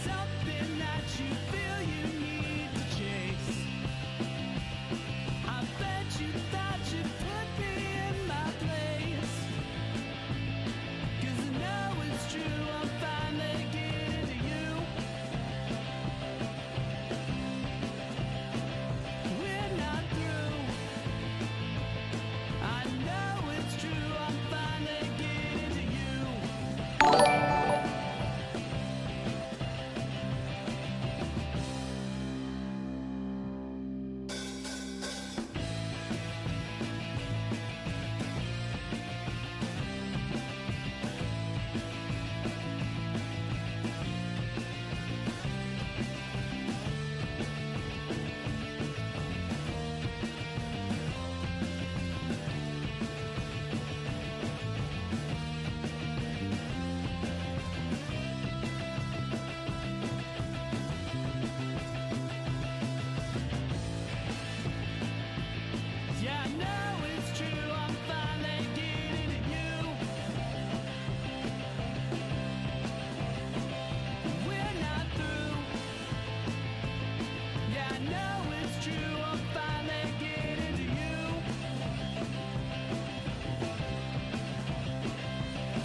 something that you feel you need to chase. I bet you thought you put me in my place. 'Cause I know it's true, I'm finally getting to you. We're not through. I know it's true, I'm finally getting to you. Yeah, I know it's true, I'm finally getting to you. We're not through. Yeah, I know it's true, I'm finally getting to you.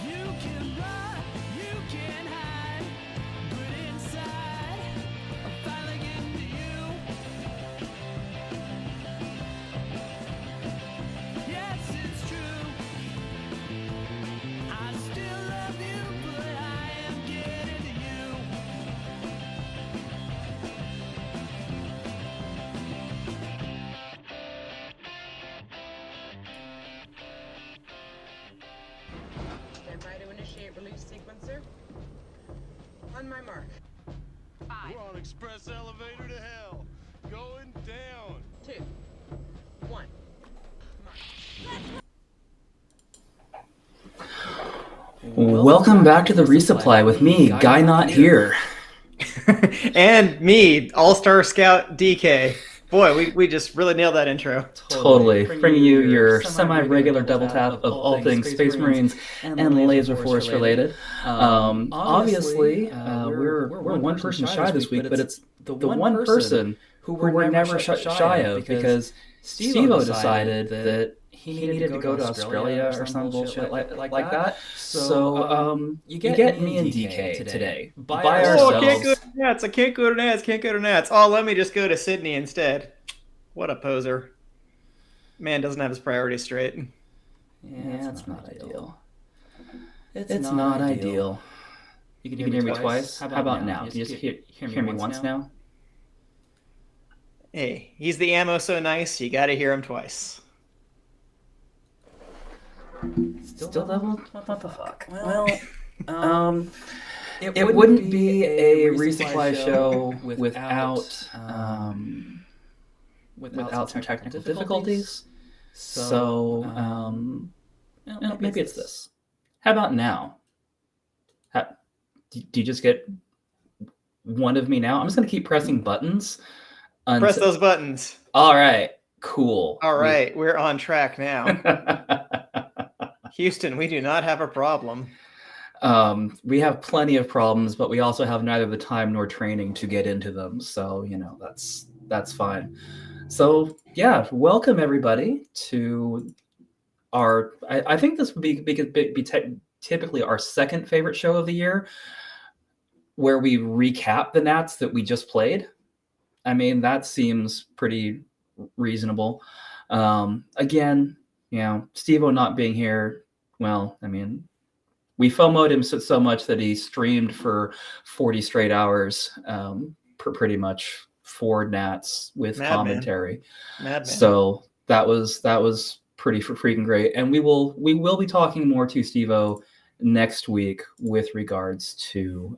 You can run, you can hide, but inside, I'm finally getting to you. Yes, it's true. I still love you, but I am getting to you. Stand by to initiate release sequencer. On my mark. 5, We're on express elevator to hell. Going down. 2, 1. Welcome back to the Resupply with me, Guy Not Here. And me, All-Star Scout DK. Boy, we just really nailed that intro. Totally. Bringing you your semi-regular double tap of all things Space Marines and Laser Force related. Obviously, we're one person shy this week, but it's the one person who we're never shy of because Steve-O decided that he needed to go to Australia or some bullshit like that. So you get me and DK today by ourselves. Oh, I can't go to Nats. Oh, let me just go to Sydney instead. What a poser. Man doesn't have his priorities straight. Yeah, it's not ideal. It's not ideal. You can hear me twice? How about now? Can you just hear me once now? Hey, he's the ammo so nice, you gotta hear him twice. Still double? What the fuck? Well, it wouldn't be a resupply show without some technical difficulties. So maybe it's this. How about now? Do you just get one of me now? I'm just going to keep pressing buttons. Press those buttons. All right. Cool. All right. We're on track now. Houston, we do not have a problem. We have plenty of problems, but we also have neither the time nor training to get into them. So, that's fine. So, yeah, welcome everybody to our, I think this would be typically our second favorite show of the year, where we recap the Nats that we just played. I mean, that seems pretty reasonable. Again, Steve-O not being here, well, I mean, we FOMO'd him so much that he streamed for 40 straight hours, pretty much 4 Nats with commentary. Madman. So that was pretty freaking great. And we will be talking more to Steve-O next week with regards to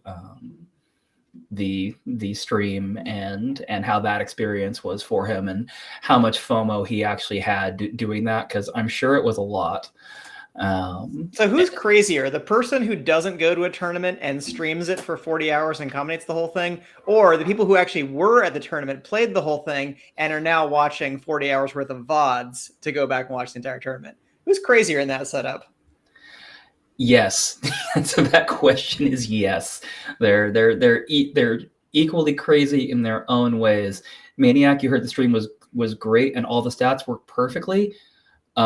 the stream and how that experience was for him and how much FOMO he actually had doing that, because I'm sure it was a lot. So who's crazier, the person who doesn't go to a tournament and streams it for 40 hours and commentates the whole thing, or the people who actually were at the tournament, played the whole thing, and are now watching 40 hours worth of VODs to go back and watch the entire tournament? Who's crazier in that setup? Yes. The answer to that question is yes. They're equally crazy in their own ways. Maniac, you heard the stream was great and all the stats worked perfectly. That's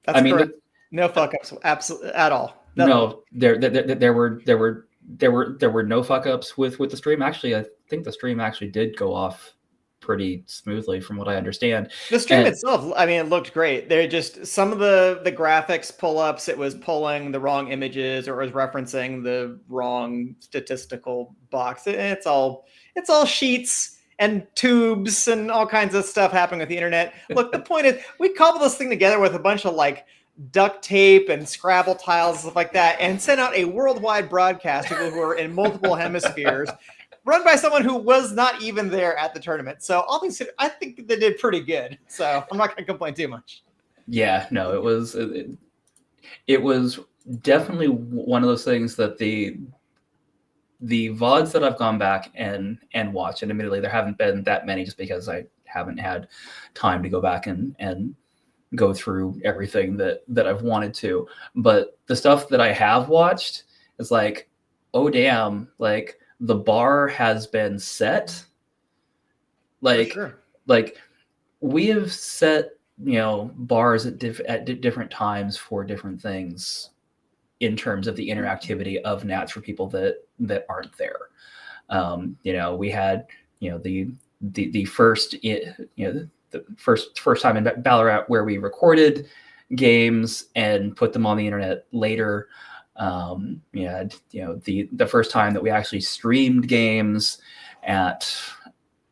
I mean, correct. No fuck ups, absolutely at all. Nothing. no, there were no fuck ups with the stream. Actually, I think the stream actually did go off pretty smoothly from what I understand. The stream And itself, I mean, it looked great. They're just some of the graphics pull-ups, it was pulling the wrong images or it was referencing the wrong statistical box. It's all sheets and tubes and all kinds of stuff happening with the internet. Look, the point is we cobbled this thing together with a bunch of like duct tape and Scrabble tiles and stuff like that and sent out a worldwide broadcast to people who are in multiple hemispheres run by someone who was not even there at the tournament. So all things, I think they did pretty good. So I'm not going to complain too much. yeah, no, it was definitely one of those things that the VODs that I've gone back and watched, and admittedly there haven't been that many just because I haven't had time to go back and go through everything that I've wanted to. But the stuff that I have watched is like, oh damn, like the bar has been set. Like, sure. like we have set, bars at different times for different things in terms of the interactivity of Nats for people that aren't there. We had, the first, the first time in Ballarat where we recorded games and put them on the internet later. The first time that we actually streamed games at,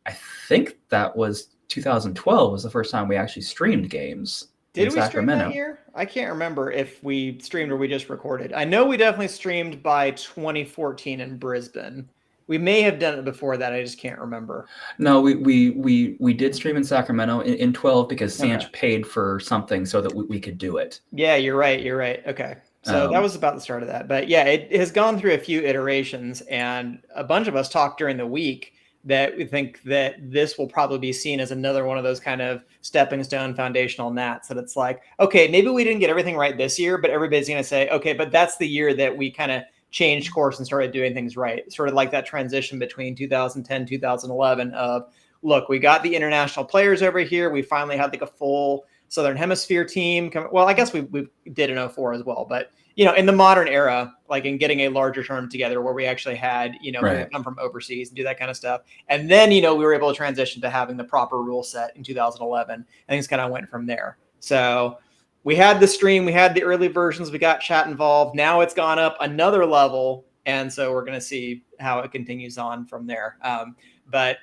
I think that was 2012 was the first time we actually streamed games. Did we stream that year? I can't remember if we streamed or we just recorded. I know we definitely streamed by 2014 in Brisbane. We may have done it before that. I just can't remember. No, we did stream in Sacramento in 12 because Sanch paid for something so that we could do it. Yeah, you're right. Okay. So that was about the start of that. But yeah, it has gone through a few iterations, and a bunch of us talked during the week that we think that this will probably be seen as another one of those kind of stepping stone foundational Nats, that it's like, okay, maybe we didn't get everything right this year, but everybody's going to say, okay, but that's the year that we kind of changed course and started doing things right. Sort of like that transition between 2010, 2011 of, look, we got the international players over here. We finally had like a full Southern Hemisphere team. Well, I guess we did in 04 as well, but in the modern era, like in getting a larger tournament together where we actually had, people come from overseas and do that kind of stuff. And then, we were able to transition to having the proper rule set in 2011. And things kind of went from there. So we had the stream, we had the early versions, we got chat involved. Now it's gone up another level. And so we're going to see how it continues on from there. But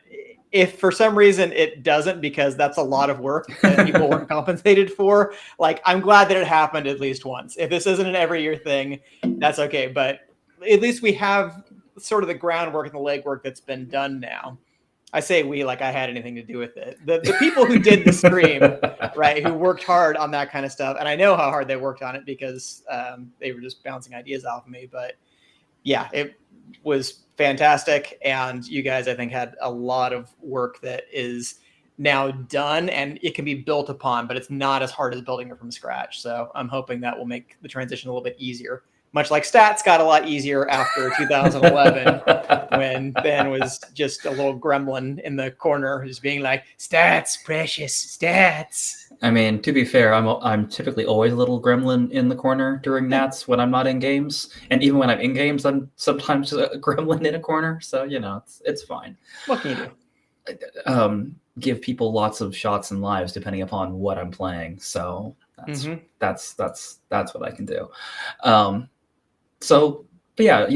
if for some reason it doesn't, because that's a lot of work that people weren't compensated for, like, I'm glad that it happened at least once. If this isn't an every year thing, that's okay. But at least we have sort of the groundwork and the legwork that's been done now. I say we, like I had anything to do with it. The people who did the stream, right, who worked hard on that kind of stuff. And I know how hard they worked on it because they were just bouncing ideas off of me. But yeah, it was fantastic. And you guys, I think, had a lot of work that is now done and it can be built upon, but it's not as hard as building it from scratch. So I'm hoping that will make the transition a little bit easier. Much like stats got a lot easier after 2011 when Ben was just a little gremlin in the corner just being like, stats, precious stats. I mean, to be fair, I'm typically always a little gremlin in the corner during Nats when I'm not in games. And even when I'm in games, I'm sometimes a gremlin in a corner. So, it's fine. What can you do? Give people lots of shots and lives depending upon what I'm playing. So that's what I can do. So, but yeah,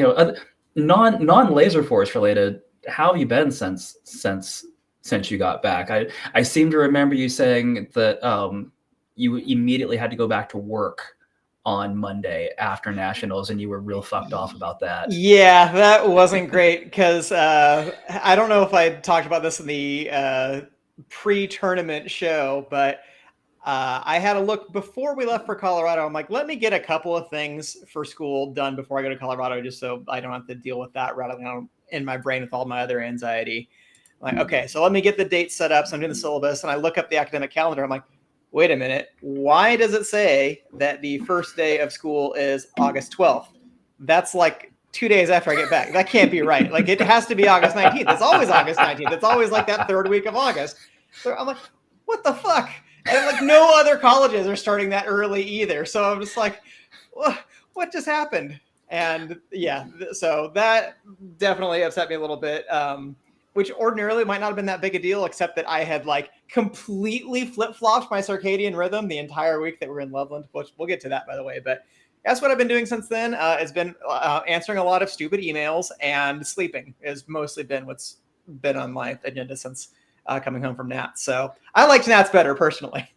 non Laserforce related, how have you been since you got back? I seem to remember you saying that you immediately had to go back to work on Monday after nationals, and you were real fucked off about that. Yeah, that wasn't great because I don't know if I talked about this in the pre-tournament show, but I had a look before we left for Colorado. I'm like, let me get a couple of things for school done before I go to Colorado, just so I don't have to deal with that rather than in my brain with all my other anxiety. I'm like, okay, so let me get the dates set up. So I'm doing the syllabus and I look up the academic calendar. I'm like, wait a minute, why does it say that the first day of school is August 12th? That's like 2 days after I get back. That can't be right. Like, it has to be August 19th. It's always August 19th. It's always like that third week of August. So I'm like, what the fuck? And like, no other colleges are starting that early either. So I'm just like, what just happened? And yeah, so that definitely upset me a little bit, which ordinarily might not have been that big a deal, except that I had like completely flip-flopped my circadian rhythm the entire week that we're in Loveland, which we'll get to that, by the way. But that's what I've been doing since then. It's been answering a lot of stupid emails, and sleeping has mostly been what's been on my agenda since coming home from Nats. So I liked Nats better personally.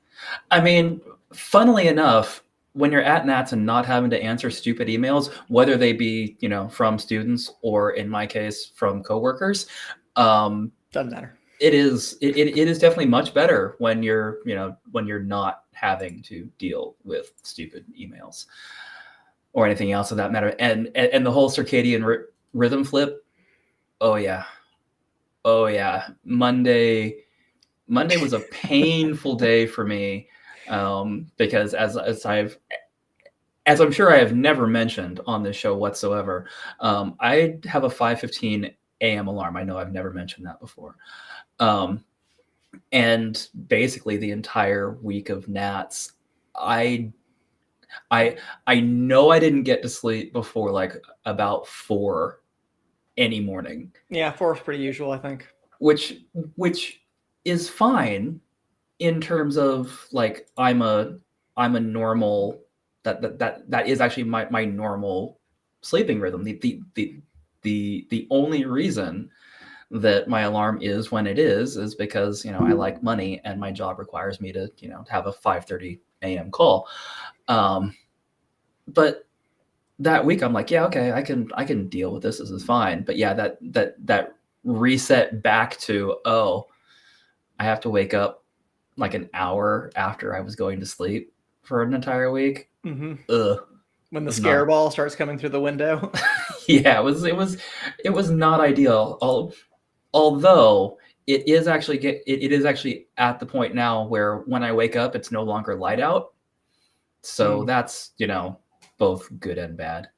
I mean, funnily enough, when you're at Nats and not having to answer stupid emails, whether they be, from students or in my case from coworkers, doesn't matter. It is definitely much better when you're not having to deal with stupid emails or anything else of that matter. And the whole circadian rhythm flip. Oh yeah. Monday was a painful day for me. Because as I'm sure I have never mentioned on this show whatsoever, I have a 5:15 a.m. alarm. I know I've never mentioned that before. And basically the entire week of Nats, I know I didn't get to sleep before like about 4 any morning. Yeah, 4 is pretty usual, I think. Which is fine. In terms of like, I'm a normal, that is actually my normal sleeping rhythm. The only reason that my alarm is when it is because I like money and my job requires me to have a 5:30 a.m. call. But that week I'm like, yeah, okay, I can deal with this. This is fine. But yeah, that reset back to, oh, I have to wake up like an hour after I was going to sleep for an entire week. Mm-hmm. Ugh. When the scare ball starts coming through the window. Yeah, it was not ideal. Although it is actually at the point now where when I wake up, it's no longer light out. So that's both good and bad.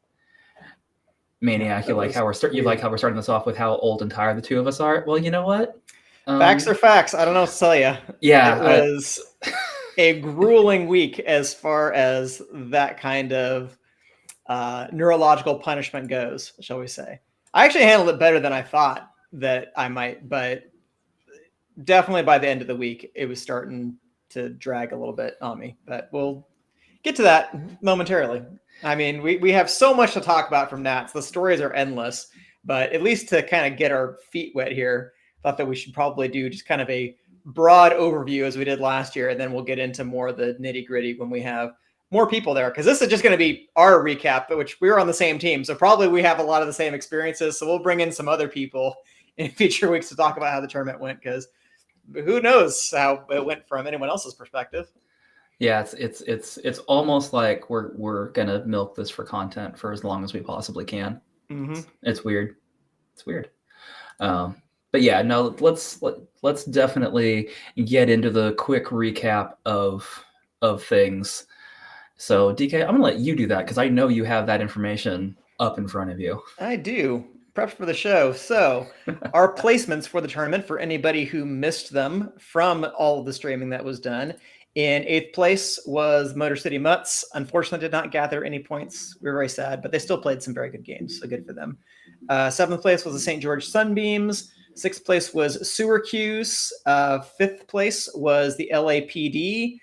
Maniac, you like how we're starting this off with how old and tired the two of us are. Well, you know what? Facts are facts. I don't know what to tell you. Yeah, it was a grueling week as far as that kind of neurological punishment goes, shall we say. I actually handled it better than I thought that I might, but definitely by the end of the week, it was starting to drag a little bit on me. But we'll get to that momentarily. I mean, we have so much to talk about from Nats. The stories are endless, but at least to kind of get our feet wet here, thought that we should probably do just kind of a broad overview as we did last year, and then we'll get into more of the nitty gritty when we have more people there, because this is just going to be our recap, which we were on the same team, so probably we have a lot of the same experiences. So we'll bring in some other people in future weeks to talk about how the tournament went, because who knows how it went from anyone else's perspective. Yeah, it's almost like we're gonna milk this for content for as long as we possibly can. Mm-hmm. It's weird. But yeah, no, let's definitely get into the quick recap of things. So DK, I'm gonna let you do that because I know you have that information up in front of you. I do. Prepped for the show. So our placements for the tournament, for anybody who missed them from all of the streaming that was done. In 8th place was Motor City Mutts. Unfortunately, did not gather any points. We were very sad, but they still played some very good games, so good for them. 7th place was the St. George Sunbeams. 6th place was Syracuse. 5th place was the LAPD.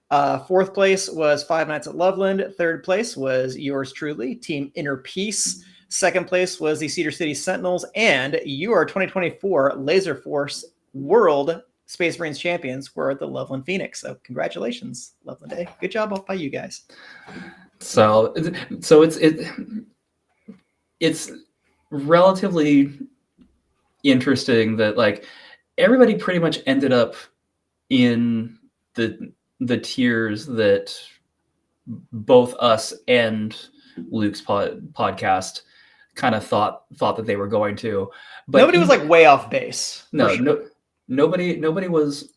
4th place was Five Nights at Loveland. 3rd place was yours truly, Team Inner Peace. 2nd place was the Cedar City Sentinels. And your 2024 Laserforce World Space Marines champions were the Loveland Phoenix. So congratulations, Loveland Day. Good job by you guys. So it's relatively interesting that like everybody pretty much ended up in the tiers that both us and Luke's podcast kind of thought that they were going to. But nobody was like way off base. No, sure. Nobody was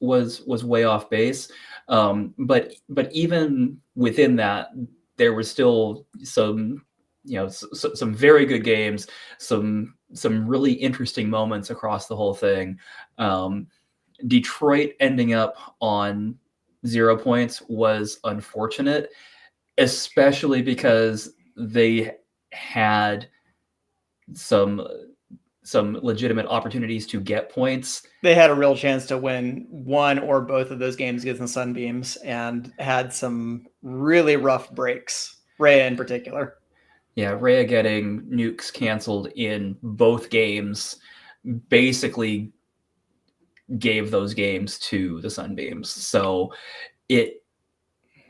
way off base. But even within that, there were still some, some very good games, some really interesting moments across the whole thing. Detroit ending up on 0 points was unfortunate, especially because they had some legitimate opportunities to get points. They had a real chance to win one or both of those games against the Sunbeams and had some really rough breaks, Rhea in particular. Yeah, Rhea getting nukes canceled in both games basically gave those games to the Sunbeams. So it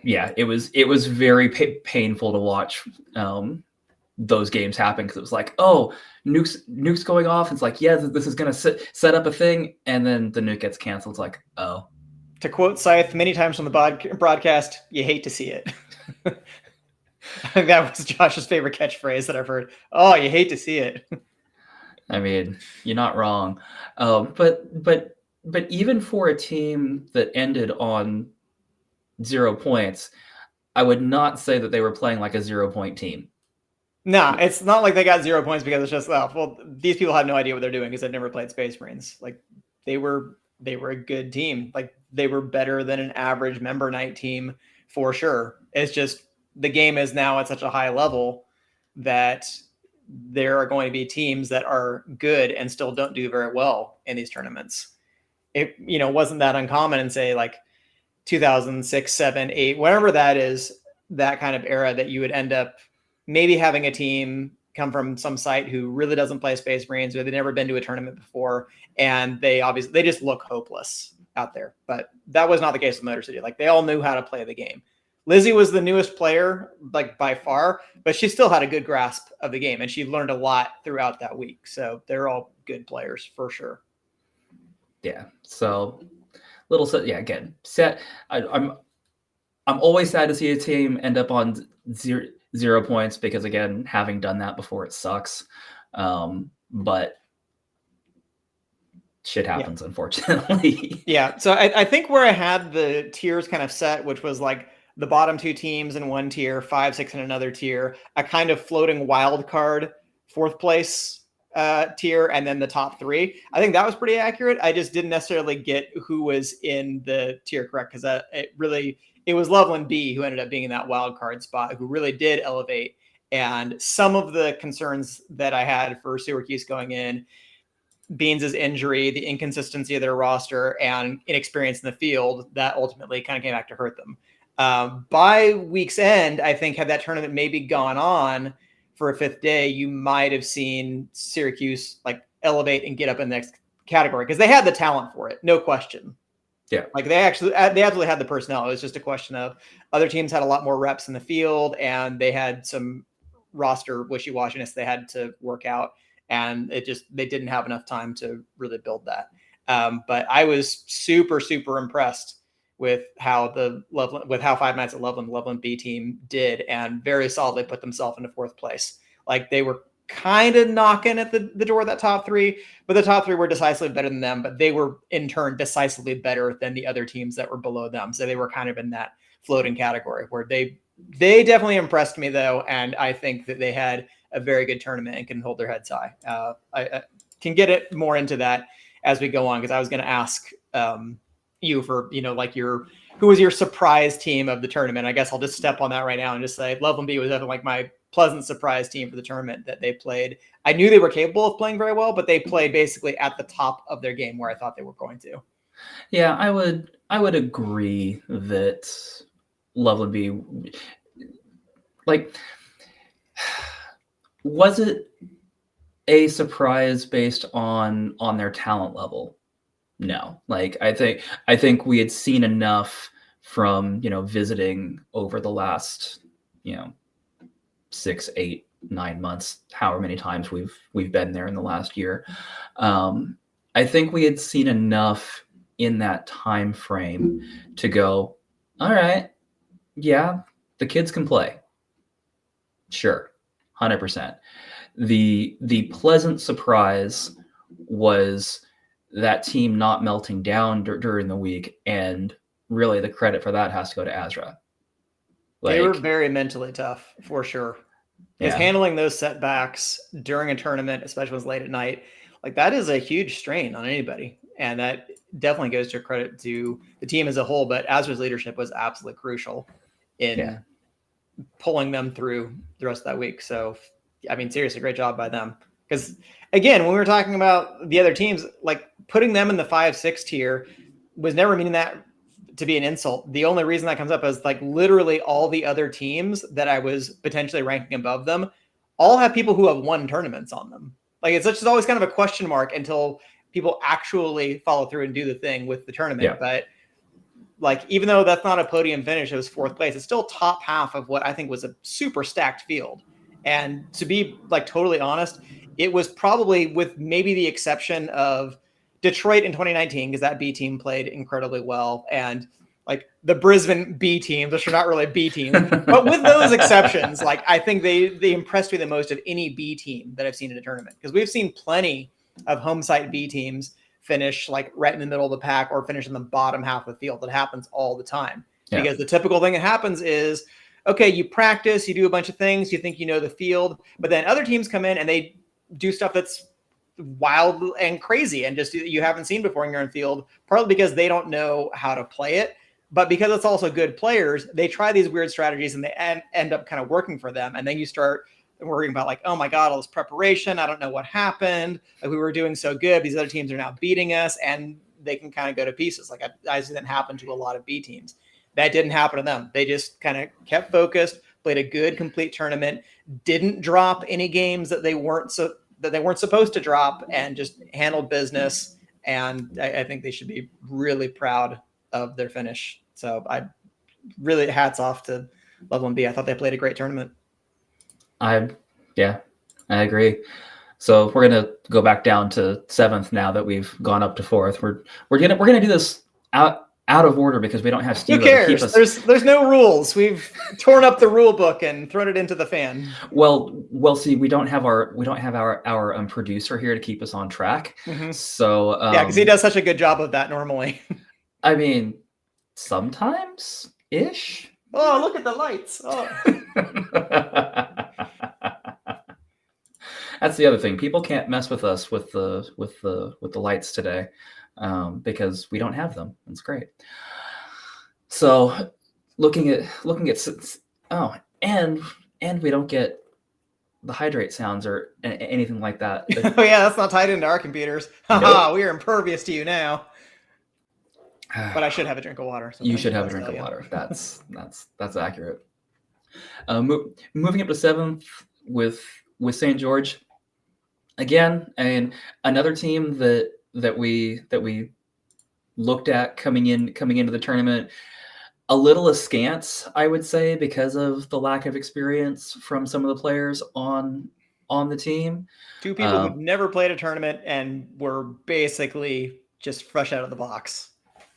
was very painful to watch those games happen, because it was like, oh, nukes going off. It's like, yeah, this is going to set up a thing, and then the nuke gets canceled. It's like, oh. To quote Scythe many times on the broadcast, you hate to see it. I think that was Josh's favorite catchphrase that I've heard. Oh, you hate to see it. I mean, you're not wrong. But even for a team that ended on 0 points, I would not say that they were playing like a 0 point team. No, it's not like they got 0 points because it's just, well, these people have no idea what they're doing because they've never played Space Marines. Like they were a good team. Like they were better than an average member night team for sure. It's just the game is now at such a high level that there are going to be teams that are good and still don't do very well in these tournaments. It, wasn't that uncommon in, say, like 2006, 7, 8, whatever that is, that kind of era, that you would end up maybe having a team come from some site who really doesn't play Space Marines, or they've never been to a tournament before, and they just look hopeless out there. But that was not the case with Motor City. Like they all knew how to play the game. Lizzie was the newest player, like by far, but she still had a good grasp of the game, and she learned a lot throughout that week. So they're all good players for sure. Yeah. So again, I'm always sad to see a team end up on 0 points, because again, having done that before, it sucks. But shit happens, unfortunately. Yeah. So I think where I had the tiers kind of set, which was like the bottom two teams in one tier, 5, 6 in another tier, a kind of floating wild card 4th place tier, and then the top 3. I think that was pretty accurate. I just didn't necessarily get who was in the tier correct, because it was Loveland B who ended up being in that wild card spot, who really did elevate. And some of the concerns that I had for Syracuse going in, Beans' injury, the inconsistency of their roster, and inexperience in the field, that ultimately kind of came back to hurt them. By week's end, I think had that tournament maybe gone on for a 5th day, you might have seen Syracuse like elevate and get up in the next category, because they had the talent for it, no question. Yeah, like they absolutely had the personnel. It was just a question of other teams had a lot more reps in the field, and they had some roster wishy-washiness they had to work out, and they didn't have enough time to really build that. But I was super, super impressed with how 5 Nights at Loveland B team did, and very solidly put themselves into 4th place. Like they were kind of knocking at the door of that top 3, but the top 3 were decisively better than them, but they were in turn decisively better than the other teams that were below them. So they were kind of in that floating category, where they definitely impressed me though. And I think that they had a very good tournament and can hold their heads high. I can get it more into that as we go on, because I was going to ask you for, like who was your surprise team of the tournament? I guess I'll just step on that right now and just say Loveland B was definitely like my pleasant surprise team for the tournament that they played. I knew they were capable of playing very well, but they played basically at the top of their game where I thought they were going to. Yeah, I would agree that Loveland B, like, was it a surprise based on their talent level? No. Like I think we had seen enough from, visiting over the last, 6, 8, 9 months, however many times we've been there in the last year. I think we had seen enough in that time frame to go, all right, yeah, the kids can play. Sure, 100%. The pleasant surprise was that team not melting down during the week and really the credit for that has to go to Azra. They were very mentally tough for sure. Because handling those setbacks during a tournament, especially when it's late at night, like that is a huge strain on anybody. And that definitely goes to credit to the team as a whole. But Azra's leadership was absolutely crucial in pulling them through the rest of that week. So, I mean, seriously, great job by them. Because again, when we were talking about the other teams, like putting them in the 5-6 tier was never meaning that to be an insult. The only reason that comes up is like literally all the other teams that I was potentially ranking above them all have people who have won tournaments on them. Like it's just always kind of a question mark until people actually follow through and do the thing with the tournament. Yeah. But like, even though that's not a podium finish, it was 4th place. It's still top half of what I think was a super stacked field. And to be like totally honest, it was probably, with maybe the exception of Detroit in 2019, because that B team played incredibly well, and like the Brisbane B teams, which are not really B teams, but with those exceptions, like I think they impressed me the most of any B team that I've seen in a tournament, because we've seen plenty of home site B teams finish like right in the middle of the pack or finish in the bottom half of the field. That happens all the time, because the typical thing that happens is, okay, you practice, you do a bunch of things, you think you know the field, but then other teams come in and they do stuff that's wild and crazy and just you haven't seen before in your own field, partly because they don't know how to play it, but because it's also good players, they try these weird strategies and they end up kind of working for them. And then you start worrying about like, oh my God, all this preparation, I don't know what happened. Like we were doing so good, these other teams are now beating us, and they can kind of go to pieces. Like I see that happen to a lot of B teams. That didn't happen to them. They just kind of kept focused, played a good, complete tournament, didn't drop any games that they weren't supposed to drop, and just handled business. And I think they should be really proud of their finish. So I really hats off to Level 1B. I thought they played a great tournament. I agree. So we're gonna go back down to 7th now that we've gone up to 4th. We're gonna do this out of order because we don't have Steve. Who cares? There's no rules. We've torn up the rule book and thrown it into the fan. Well, see, we don't have our producer here to keep us on track. Mm-hmm. So because he does such a good job of that normally. I mean, sometimes ish. Oh, look at the lights. Oh. That's the other thing. People can't mess with us with the lights today. Because we don't have them. That's great. So looking at and we don't get the hydrate sounds or anything like that. Oh yeah, that's not tied into our computers. Haha, we are impervious to you now. But I should have a drink of water. You should have a drink of water. That's accurate. Moving up to 7th with St. George. Again, and another team that we looked at coming into the tournament, a little askance, I would say, because of the lack of experience from some of the players on the team. 2 people who've never played a tournament and were basically just fresh out of the box.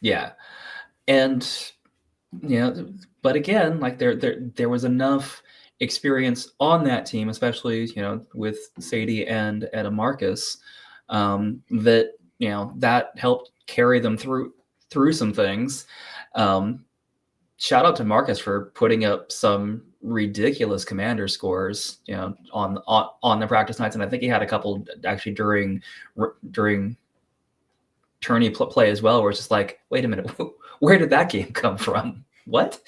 Yeah. And but again, like there was enough experience on that team, especially with Sadie and Marcus, that that helped carry them through some things. Shout out to Marcus for putting up some ridiculous commander scores, on the practice nights, and I think he had a couple actually during tourney play as well, where it's just like, wait a minute, where did that game come from? What?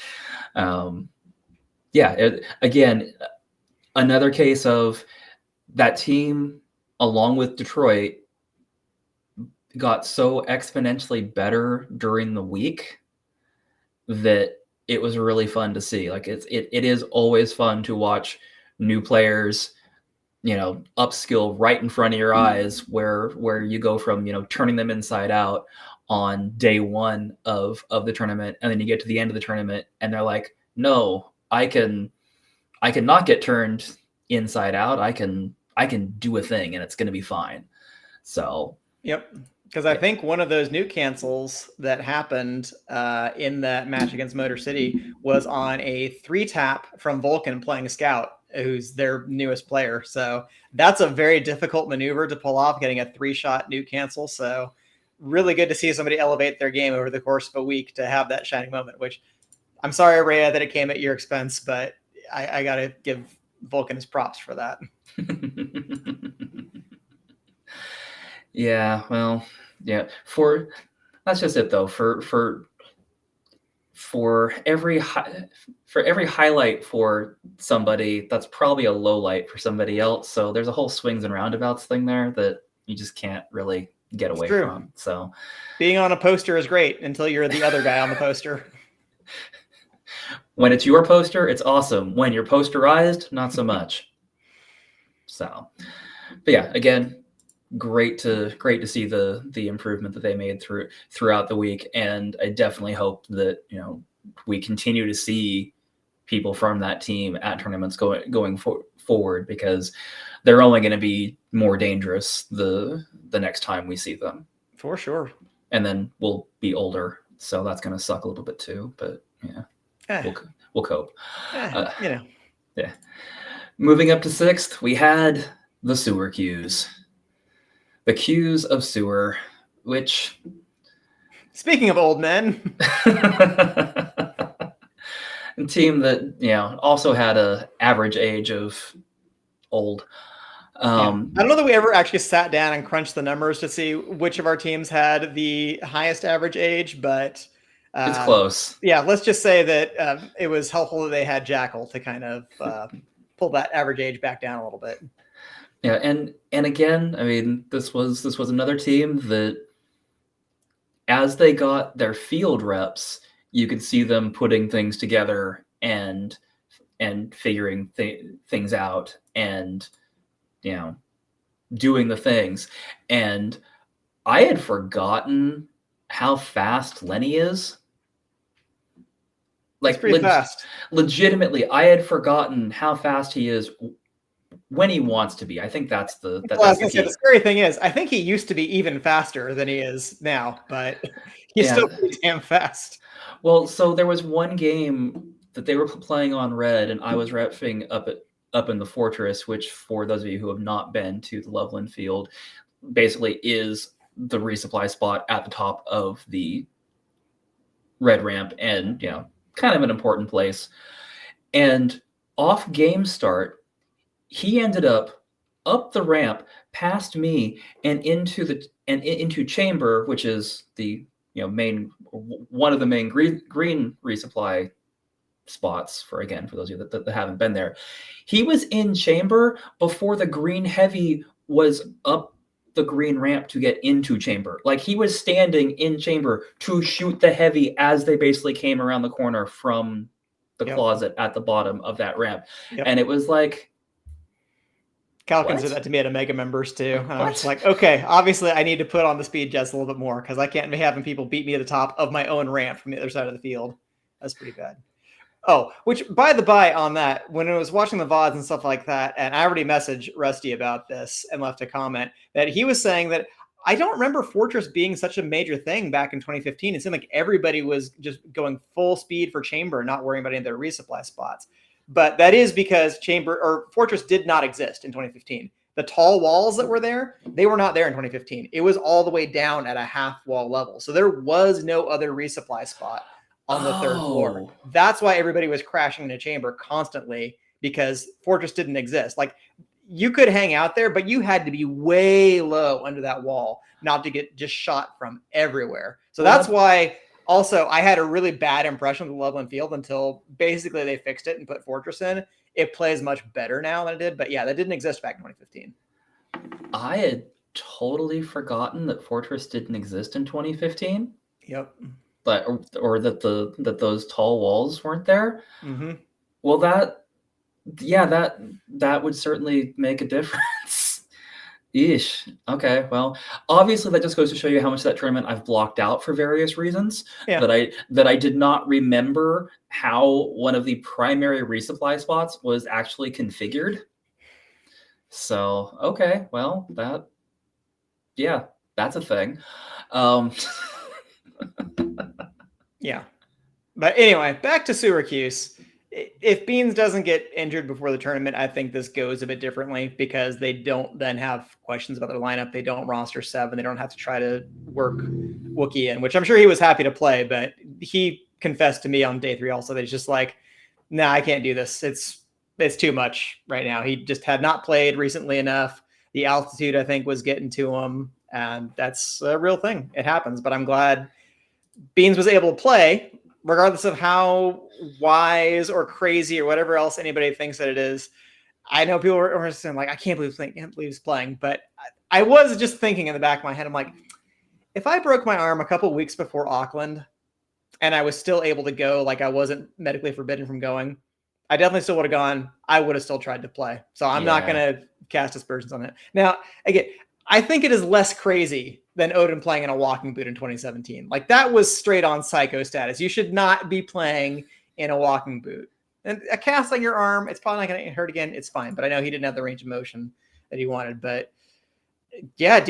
Again, another case of that team, along with Detroit, got so exponentially better during the week that it was really fun to see. Like it is always fun to watch new players, upskill right in front of your eyes, where you go from, turning them inside out on day 1 of the tournament, and then you get to the end of the tournament and they're like, no, I can not get turned inside out. I can do a thing and it's going to be fine. So, yep. Because I think one of those nuke cancels that happened in that match against Motor City was on a 3-tap from Vulcan playing Scout, who's their newest player. So that's a very difficult maneuver to pull off, getting a 3-shot nuke cancel. So really good to see somebody elevate their game over the course of a week to have that shining moment, which I'm sorry, Rhea, that it came at your expense, but I got to give Vulcan his props for that. Yeah, well, yeah. That's just it though. For every highlight for somebody, that's probably a low light for somebody else. So there's a whole swings and roundabouts thing there that you just can't really get away from. So being on a poster is great until you're the other guy on the poster. When it's your poster, it's awesome. When you're posterized, not so much. So, but yeah, again, great to see the improvement that they made throughout the week, and I definitely hope that we continue to see people from that team at tournaments going forward, because they're only going to be more dangerous the next time we see them. For sure. And then we'll be older, so that's going to suck a little bit too. But yeah, we'll cope. Yeah. Moving up to 6th, we had the sewer queues. The queues of sewer, which... Speaking of old men... a team that, also had an average age of old. I don't know that we ever actually sat down and crunched the numbers to see which of our teams had the highest average age, but... it's close. Yeah, let's just say that it was helpful that they had Jackal to kind of pull that average age back down a little bit. Yeah, and again, I mean, this was another team that, as they got their field reps, you could see them putting things together and figuring things out and doing the things. And I had forgotten how fast Lenny is. Like, pretty fast. Legitimately, I had forgotten how fast he is when he wants to be. I think that's the scary thing is, I think he used to be even faster than he is now, but he's still pretty damn fast. Well, so there was one game that they were playing on Red, and I was repping up in the Fortress, which, for those of you who have not been to the Loveland field, basically is the resupply spot at the top of the Red ramp, and kind of an important place. And off game start, he ended up the ramp past me and into chamber, which is the one of the main green resupply spots for those of you that haven't been there. He was in chamber before the green heavy was up the green ramp to get into chamber. Like, he was standing in chamber to shoot the heavy as they basically came around the corner from the closet at the bottom of that ramp. And it was like, Calkins did that to me at a Mega Members too. And I was like, okay, obviously I need to put on the speed jets a little bit more, because I can't be having people beat me at the top of my own ramp from the other side of the field. That's pretty bad. Oh, which, by the by, on that, when I was watching the VODs and stuff like that, and I already messaged Rusty about this and left a comment, that he was saying that I don't remember Fortress being such a major thing back in 2015. It seemed like everybody was just going full speed for chamber, not worrying about any of their resupply spots. But that is because Fortress did not exist in 2015. The tall walls that were there, they were not there in 2015. It was all the way down at a half wall level. So there was no other resupply spot on the third floor. That's why everybody was crashing into chamber constantly, because Fortress didn't exist. Like, you could hang out there, but you had to be way low under that wall not to get just shot from everywhere. So that's why also I had a really bad impression of the Loveland field until basically they fixed it and put Fortress in. It plays much better now than it did, but yeah, that didn't exist back in 2015. I had totally forgotten that Fortress didn't exist in 2015. Yep. But or that those tall walls weren't there. Mm-hmm. Well, that would certainly make a difference. Eesh. Okay. Well, obviously that just goes to show you how much of that tournament I've blocked out for various reasons. Yeah. That I did not remember how one of the primary resupply spots was actually configured. So, okay. Well, that's a thing. Yeah. But anyway, back to Syracuse. if Beans doesn't get injured before the tournament, I think this goes a bit differently because they don't then have questions about their lineup. They don't roster 7. They don't have to try to work Wookiee in, which I'm sure he was happy to play, but he confessed to me on day 3 also that he's just like, nah, I can't do this. It's too much right now. He just had not played recently enough. The altitude, I think, was getting to him, and that's a real thing. It happens, but I'm glad Beans was able to play, regardless of how wise or crazy or whatever else anybody thinks that it is. I know people are saying, like, I can't believe he's playing, but I was just thinking in the back of my head, I'm like, if I broke my arm a couple of weeks before Auckland and I was still able to go, like I wasn't medically forbidden from going, I definitely still would have gone. I would have still tried to play. So I'm not going to cast aspersions on it. Now, again, I think it is less crazy than Odin playing in a walking boot in 2017. Like, that was straight on psycho status. You should not be playing in a walking boot. And a cast on your arm, it's probably not going to hurt again. It's fine. But I know he didn't have the range of motion that he wanted. But yeah,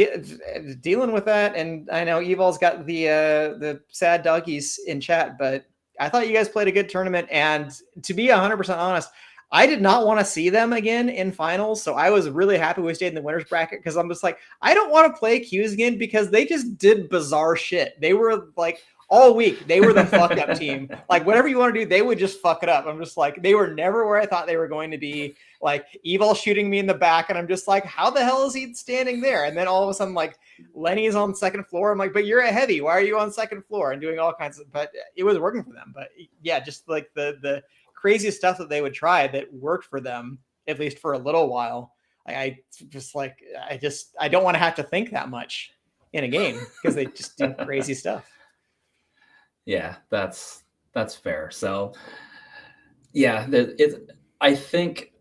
dealing with that. And I know Evol's got the sad doggies in chat, but I thought you guys played a good tournament. And to be 100% honest, I did not want to see them again in finals. So I was really happy we stayed in the winners bracket because I'm just like, I don't want to play Qs again because they just did bizarre shit. They were like, all week, they were the fuck up team. Like, whatever you want to do, they would just fuck it up. I'm just like, they were never where I thought they were going to be. Like, Evil shooting me in the back, and I'm just like, how the hell is he standing there? And then all of a sudden, like, Lenny's on second floor. I'm like, but you're a heavy. Why are you on second floor? And doing all kinds of, but it was working for them. But yeah, just like the craziest stuff that they would try that worked for them, at least for a little while. I don't want to have to think that much in a game because they just do crazy stuff. Yeah, that's fair. So yeah, I think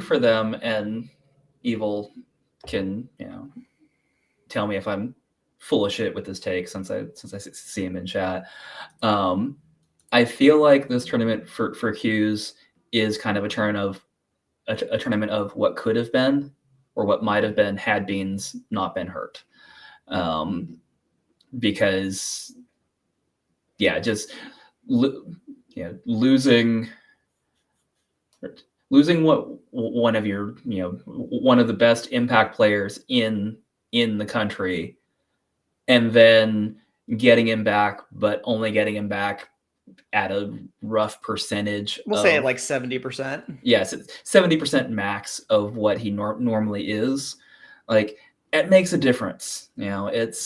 for them, and Evil can, tell me if I'm full of shit with this take since I see him in chat. I feel like this tournament for Qs is kind of a tournament of what could have been or what might have been had Beans not been hurt. Because just losing what one of your one of the best impact players in the country, and then getting him back, but only getting him back at a rough percentage. We'll say like 70%. Yes, 70% max of what he normally is. Like, it makes a difference. It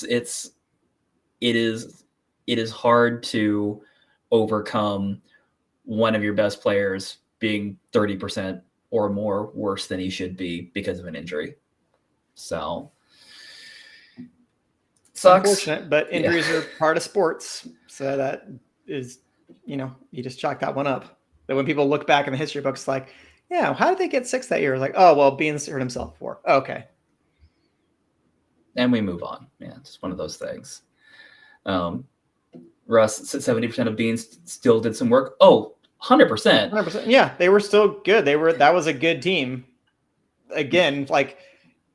is hard to overcome one of your best players being 30% or more worse than he should be because of an injury. So sucks. Unfortunate, but injuries are part of sports. So that is, you just chalk that one up. That when people look back in the history books, like, yeah, how did they get 6 that year? It's like, oh, well, Beans hurt himself before. Okay. And we move on. Yeah, just one of those things. Russ, 70% of Beans still did some work. Oh, 100%. 100%. Yeah, they were still good. That was a good team. Again, like,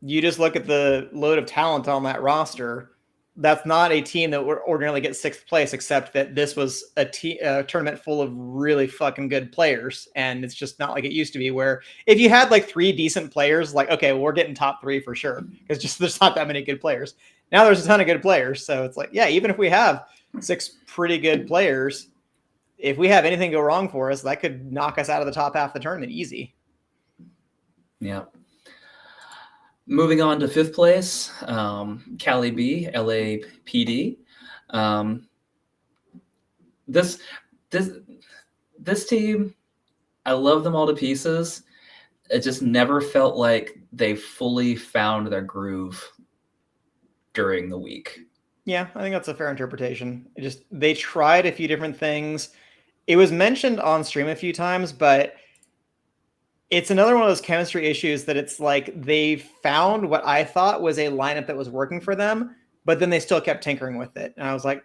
you just look at the load of talent on that roster. That's not a team that would ordinarily get 6th place, except that this was a tournament full of really fucking good players. And it's just not like it used to be, where if you had like 3 decent players, like, okay, well, we're getting top 3 for sure. Because just there's not that many good players. Now there's a ton of good players. So it's like, yeah, even if we have 6 pretty good players, if we have anything go wrong for us, that could knock us out of the top half of the tournament easy. Yeah. Moving on to 5th place, Cali B, LAPD. This team, I love them all to pieces. It just never felt like they fully found their groove during the week. Yeah, I think that's a fair interpretation. They tried a few different things. It was mentioned on stream a few times, but it's another one of those chemistry issues that it's like they found what I thought was a lineup that was working for them, but then they still kept tinkering with it. And I was like,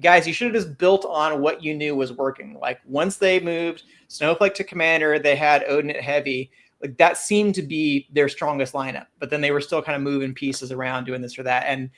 guys, you should have just built on what you knew was working. Like, once they moved Snowflake to commander, they had Odin at heavy. Like, that seemed to be their strongest lineup, but then they were still kind of moving pieces around, doing this or that. And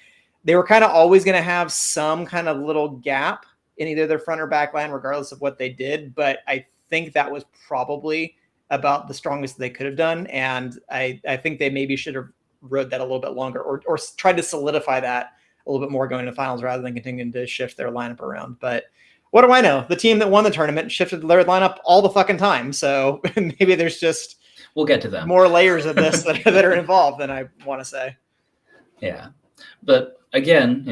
they were kind of always going to have some kind of little gap in either their front or back line, regardless of what they did. But I think that was probably about the strongest they could have done. And I think they maybe should have rode that a little bit longer or tried to solidify that a little bit more going to finals rather than continuing to shift their lineup around. But what do I know? The team that won the tournament shifted their lineup all the fucking time. So maybe there's just we'll get to them. More layers of this that are involved than I want to say. Yeah. But again,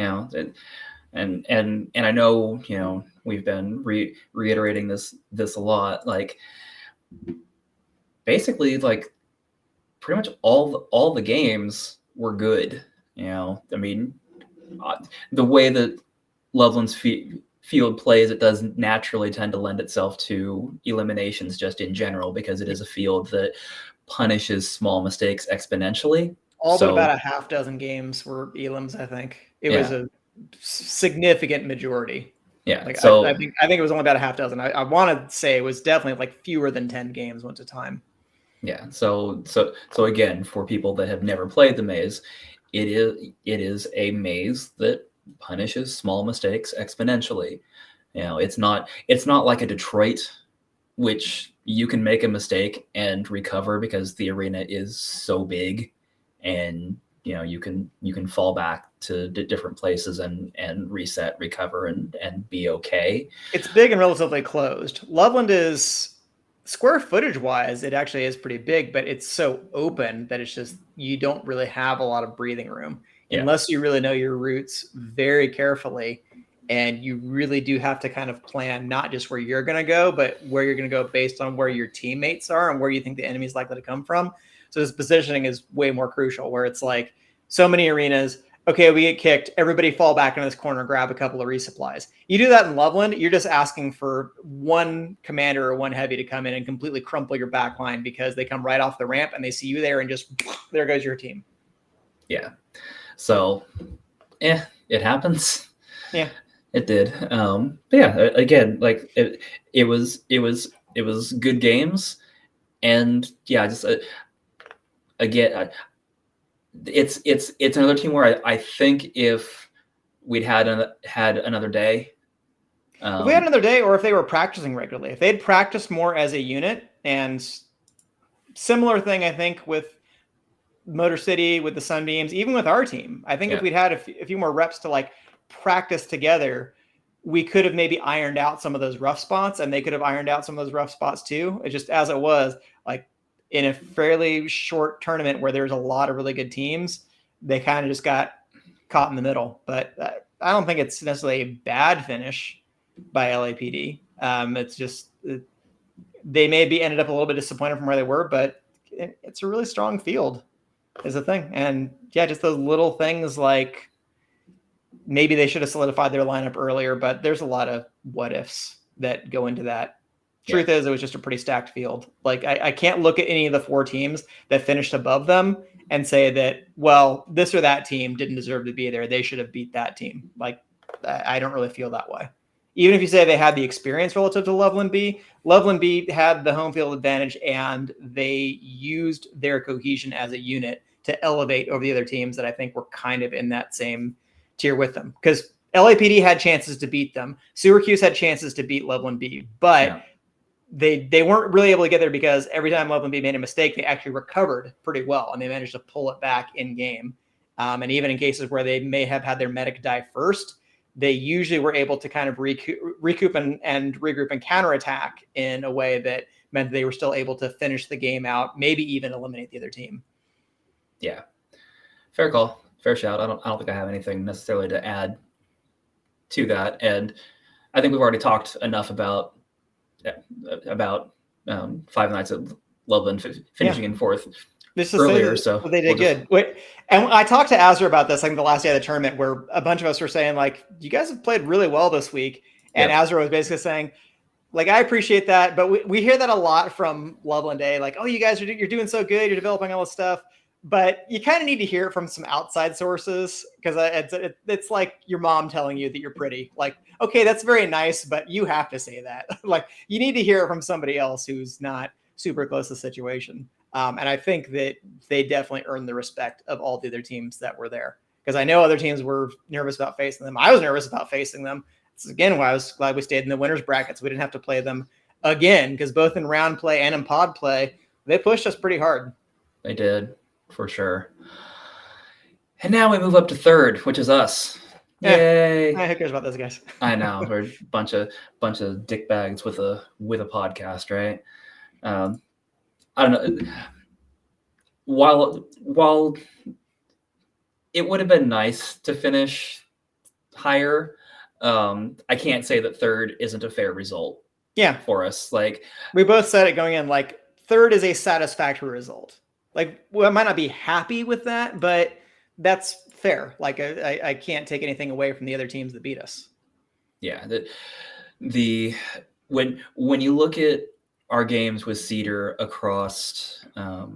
and I know, we've been reiterating this a lot, like basically like pretty much all the games were good. I mean, the way that Loveland's field plays, it does naturally tend to lend itself to eliminations just in general, because it is a field that punishes small mistakes exponentially. But about a half dozen games were elims, I think. It was a significant majority. Yeah. Like, so I think it was only about a half dozen. I want to say it was definitely like fewer than 10 games went to time. Yeah. So again, for people that have never played the maze, it is a maze that punishes small mistakes exponentially. It's not like a Detroit, which you can make a mistake and recover because the arena is so big, and you can fall back to different places and reset, recover, and be okay. It's big and relatively closed. Loveland is, square footage wise, it actually is pretty big, but it's so open that it's just, you don't really have a lot of breathing room unless you really know your routes very carefully. And you really do have to kind of plan not just where you're going to go, but where you're going to go based on where your teammates are and where you think the enemy is likely to come from. So this positioning is way more crucial, where it's like so many arenas, okay, we get kicked, everybody fall back into this corner, grab a couple of resupplies. You do that in Loveland, you're just asking for one commander or one heavy to come in and completely crumple your back line because they come right off the ramp and they see you there and just, there goes your team. Yeah. So, it happens. Yeah. It did. But yeah, again, like it was good games, and yeah, just again, it's another team where I think if we'd had another day, if we had another day, or if they were practicing regularly, if they'd practiced more as a unit, and similar thing, I think with Motor City, with the Sunbeams, even with our team, I think if we'd had a few more reps to like practice together, we could have maybe ironed out some of those rough spots, and they could have ironed out some of those rough spots too. It just, as it was, like in a fairly short tournament where there's a lot of really good teams, they kind of just got caught in the middle. But I don't think it's necessarily a bad finish by LAPD. It's just, they maybe ended up a little bit disappointed from where they were, but it's a really strong field is the thing. And yeah, just those little things like, maybe they should have solidified their lineup earlier, but there's a lot of what ifs that go into that. Truth is, it was just a pretty stacked field. Like I can't look at any of the four teams that finished above them and say that, well, this or that team didn't deserve to be there. They should have beat that team. Like, I don't really feel that way. Even if you say they had the experience relative to Loveland B had the home field advantage, and they used their cohesion as a unit to elevate over the other teams that I think were kind of in that same tier with them, because LAPD had chances to beat them. Syracuse had chances to beat Loveland B, but they weren't really able to get there because every time Loveland B made a mistake, they actually recovered pretty well, and they managed to pull it back in game. And even in cases where they may have had their medic die first, they usually were able to kind of recoup and regroup and counterattack in a way that meant they were still able to finish the game out, maybe even eliminate the other team. Yeah, fair call. Fair shout. I don't think I have anything necessarily to add to that, and I think we've already talked enough about Five Nights at Loveland finishing in fourth earlier. So they did good. Wait, and I talked to Azra about this, I think the last day of the tournament, where a bunch of us were saying like, "You guys have played really well this week," and Azra was basically saying, like, "I appreciate that, but we hear that a lot from Loveland A. Like, oh, you guys you're doing so good, you're developing all this stuff." But you kind of need to hear it from some outside sources, because it's like your mom telling you that you're pretty. Like, okay, that's very nice, but you have to say that. Like, you need to hear it from somebody else who's not super close to the situation. And I think that they definitely earned the respect of all the other teams that were there, because I know other teams were nervous about facing them. I was nervous about facing them. It's again why I was glad we stayed in the winners brackets. We didn't have to play them again, because both in round play and in pod play, they pushed us pretty hard. They did, for sure. And now we move up to third, which is us. Yay! Who cares about those guys? I know, we're a bunch of dickbags with a podcast, right? I don't know. While it would have been nice to finish higher, I can't say that third isn't a fair result. Yeah, for us. Like, we both said it going in, like, third is a satisfactory result. Like, well, I might not be happy with that, but that's fair. Like, I can't take anything away from the other teams that beat us. Yeah, when you look at our games with Cedar across the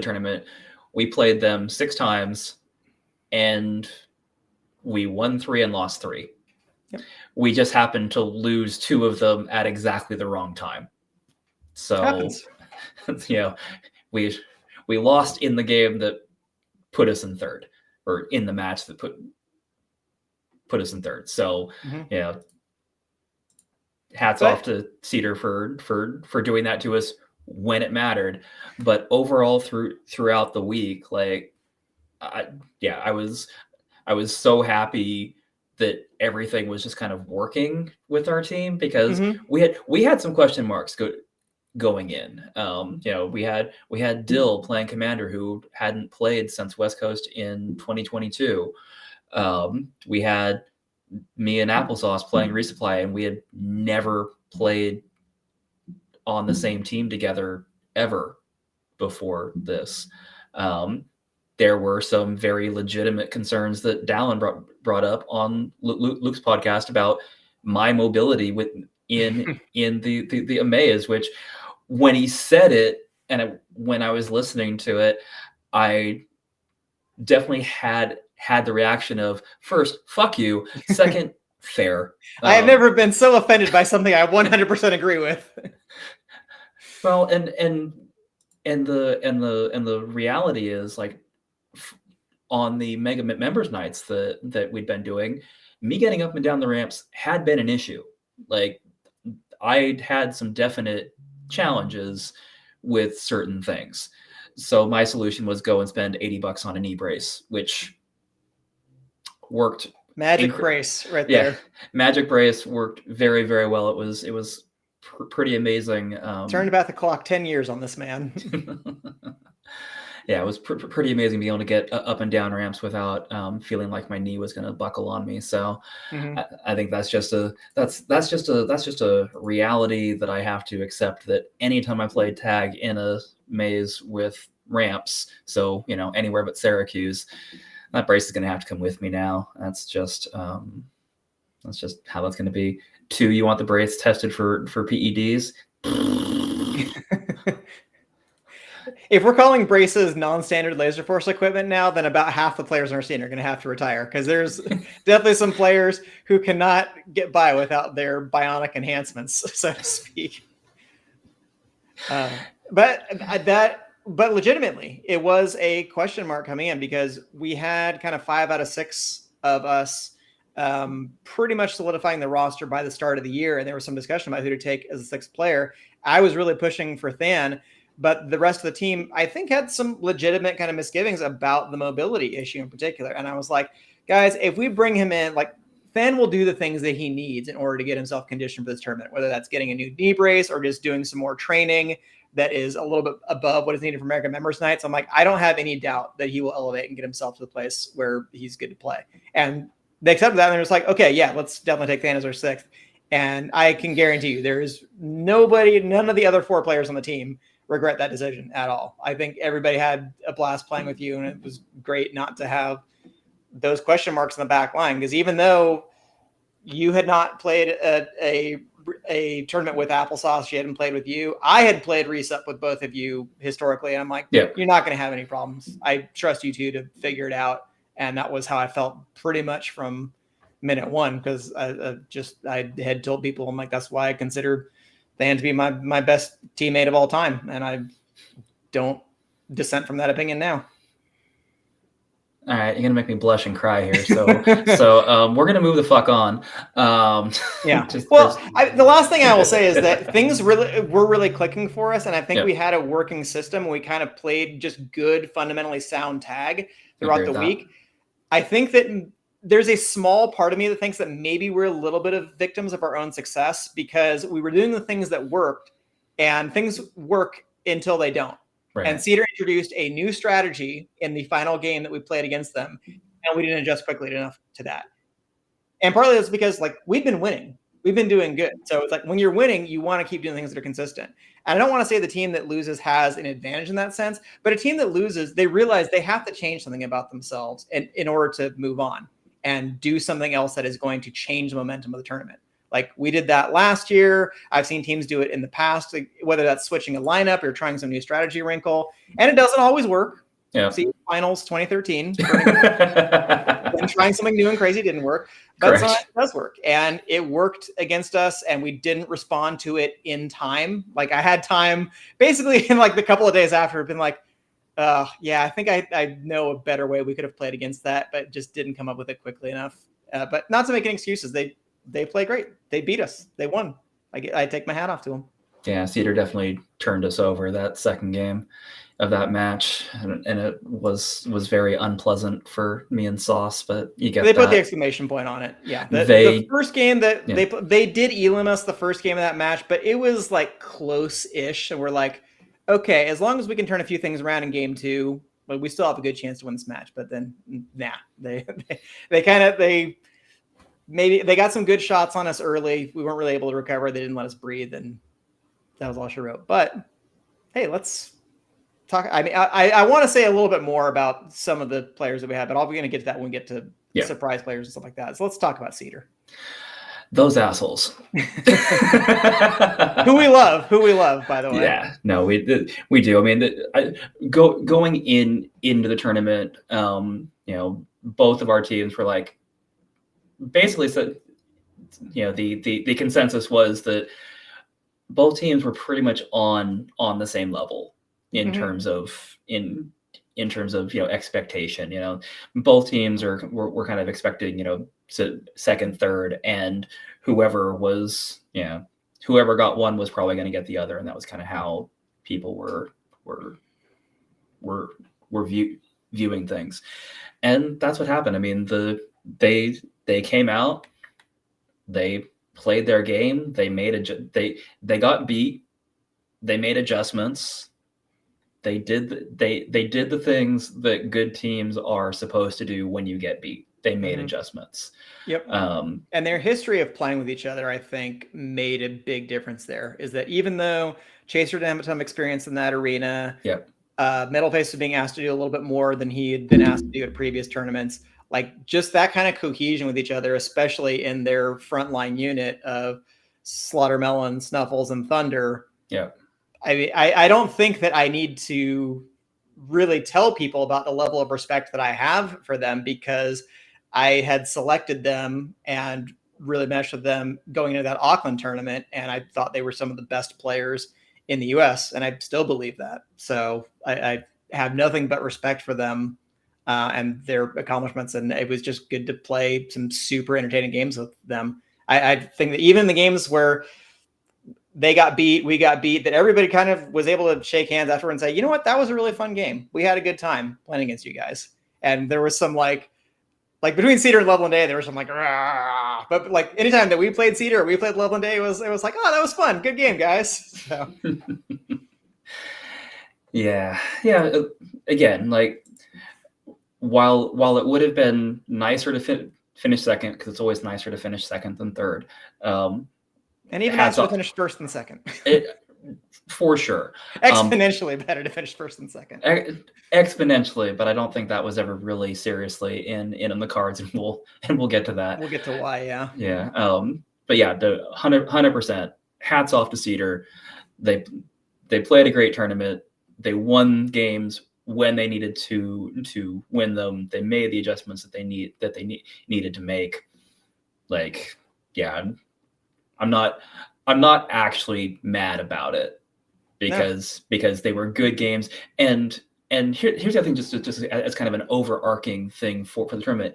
tournament, we played them 6 times, and we won 3 and lost 3. Yep. We just happened to lose 2 of them at exactly the wrong time. So, happens. You know, we lost in the game that put us in third, or in the match that put us in third. So, yeah, hats off to Cedar for doing that to us when it mattered. But overall, throughout the week, like, I was so happy that everything was just kind of working with our team, because we had some question marks going in. We had Dill playing Commander, who hadn't played since West Coast in 2022. We had me and Applesauce playing Resupply, and we had never played on the same team together ever before this. There were some very legitimate concerns that Dallin brought up on Luke's podcast about my mobility in the Amaze, which, when he said it, and when I was listening to it, I definitely had the reaction of, first, fuck you, second, fair. I have never been so offended by something I 100% agree with. Well, and the reality is, like, on the Mega Members Nights that we'd been doing, me getting up and down the ramps had been an issue. Like, I'd had some definite challenges with certain things. So my solution was go and spend $80 on a knee brace, which worked. Magic brace right there. Magic brace worked very, very well. It was pretty amazing. Turned back the clock 10 years on this man. Yeah, it was pretty amazing being able to get up and down ramps without feeling like my knee was going to buckle on me. So I think that's just a reality that I have to accept, that anytime I play tag in a maze with ramps, so, anywhere but Syracuse, that brace is going to have to come with me now. That's just how that's going to be. 2, you want the brace tested for PEDs? If we're calling braces non-standard Laserforce equipment now, then about half the players in our scene are going to have to retire, because there's definitely some players who cannot get by without their bionic enhancements, so to speak. But legitimately, it was a question mark coming in, because we had kind of 5 out of 6 of us pretty much solidifying the roster by the start of the year, and there was some discussion about who to take as a 6th player. I was really pushing for Than, but the rest of the team, I think, had some legitimate kind of misgivings about the mobility issue in particular. And I was like, guys, if we bring him in, like, Than will do the things that he needs in order to get himself conditioned for this tournament, whether that's getting a new knee brace or just doing some more training that is a little bit above what is needed for American Members Nights. I'm like, I don't have any doubt that he will elevate and get himself to the place where he's good to play. And they accepted that, and they're just like, okay, yeah, let's definitely take Than as our 6th. And I can guarantee you there is none of the other 4 players on the team regret that decision at all. I think everybody had a blast playing with you, and it was great not to have those question marks in the back line, because even though you had not played a tournament with Applesauce, she hadn't played with you, I had played Resup with both of you historically, and I'm like, You're not going to have any problems. I trust you two to figure it out. And that was how I felt pretty much from minute 1, because I had told people, I'm like, that's why I consider Than to be my best teammate of all time, and I don't dissent from that opinion now. All right, you're gonna make me blush and cry here. So, we're gonna move the fuck on. Yeah. Just, Well, the last thing I will say is that things were really clicking for us, and I think Yeah. we had a working system. We kind of played just good, fundamentally sound tag throughout Agree the with that. week. I think that there's a small part of me that thinks that maybe we're a little bit of victims of our own success because we were doing the things that worked, and things work until they don't. Right. And Cedar introduced a new strategy in the final game that we played against them, and we didn't adjust quickly enough to that. And partly that's because like we've been winning. We've been doing good. So it's like when you're winning, you want to keep doing things that are consistent. And I don't want to say the team that loses has an advantage in that sense, but a team that loses, they realize they have to change something about themselves in order to move on and do something else that is going to change the momentum of the tournament. Like we did that last year. I've seen teams do it in the past, like whether that's switching a lineup or trying some new strategy wrinkle, and it doesn't always work. Yeah. See finals 2013. And trying something new and crazy didn't work, but sometimes it does work, and it worked against us, and we didn't respond to it in time. Like I had time basically in like the couple of days after, I've been like, yeah, I think I know a better way we could have played against that, but just didn't come up with it quickly enough. But not to make any excuses. They play great. They beat us. They won. I take my hat off to them. Yeah, Cedar definitely turned us over that second game of that match, and it was very unpleasant for me and Sauce. But you get they that. Put the exclamation point on it. Yeah, the first game that they did elim us the first game of that match, but it was like close-ish, and we're like, okay, as long as we can turn a few things around in game 2, but we still have a good chance to win this match. But then, they maybe they got some good shots on us early. We weren't really able to recover. They didn't let us breathe, and that was all she wrote. But hey, let's talk. I mean, I want to say a little bit more about some of the players that we had, but I'll be going to get to that when we get to surprise players and stuff like that. So let's talk about Cedar. Those assholes. who we love, by the way. Yeah, no, we do. I mean, going into the tournament, both of our teams were like, basically said, the consensus was that both teams were pretty much on the same level in terms of expectation. Both teams were kind of expecting second, third, and whoever got one was probably going to get the other, and that was kind of how people were viewing things, and that's what happened. I mean, they came out, they played their game, they got beat, they made adjustments, they did the things that good teams are supposed to do when you get beat. They made adjustments. Yep. And their history of playing with each other, I think, made a big difference there. Is that even though Chaser didn't have a ton of experience in that arena, Metalface was being asked to do a little bit more than he had been asked to do at previous tournaments. Like just that kind of cohesion with each other, especially in their frontline unit of Slaughtermelon, Snuffles, and Thunder. Yeah. I mean, I don't think that I need to really tell people about the level of respect that I have for them, because I had selected them and really meshed with them going into that Auckland tournament, and I thought they were some of the best players in the US, and I still believe that. So I have nothing but respect for them and their accomplishments, and it was just good to play some super entertaining games with them. I think that even the games where they got beat, we got beat, that everybody kind of was able to shake hands afterward and say, you know what, that was a really fun game. We had a good time playing against you guys. And there was some like between Cedar and Loveland Day, there was some like, rah! But like anytime that we played Cedar or we played Loveland Day, it was like, oh, that was fun. Good game, guys. So. Yeah. Again, like while it would have been nicer to finish second, because it's always nicer to finish second than third. And even nicer to finish first and second. For sure. Exponentially better to finish first and second. Exponentially, but I don't think that was ever really seriously in the cards, and we'll get to that. We'll get to why, yeah. Yeah. But yeah, the 100%. Hats off to Cedar. They played a great tournament. They won games when they needed to win them. They made the adjustments that they needed to make. Like, yeah, I'm not actually mad about it, because they were good games, and here's the other thing, just as kind of an overarching thing for the tournament.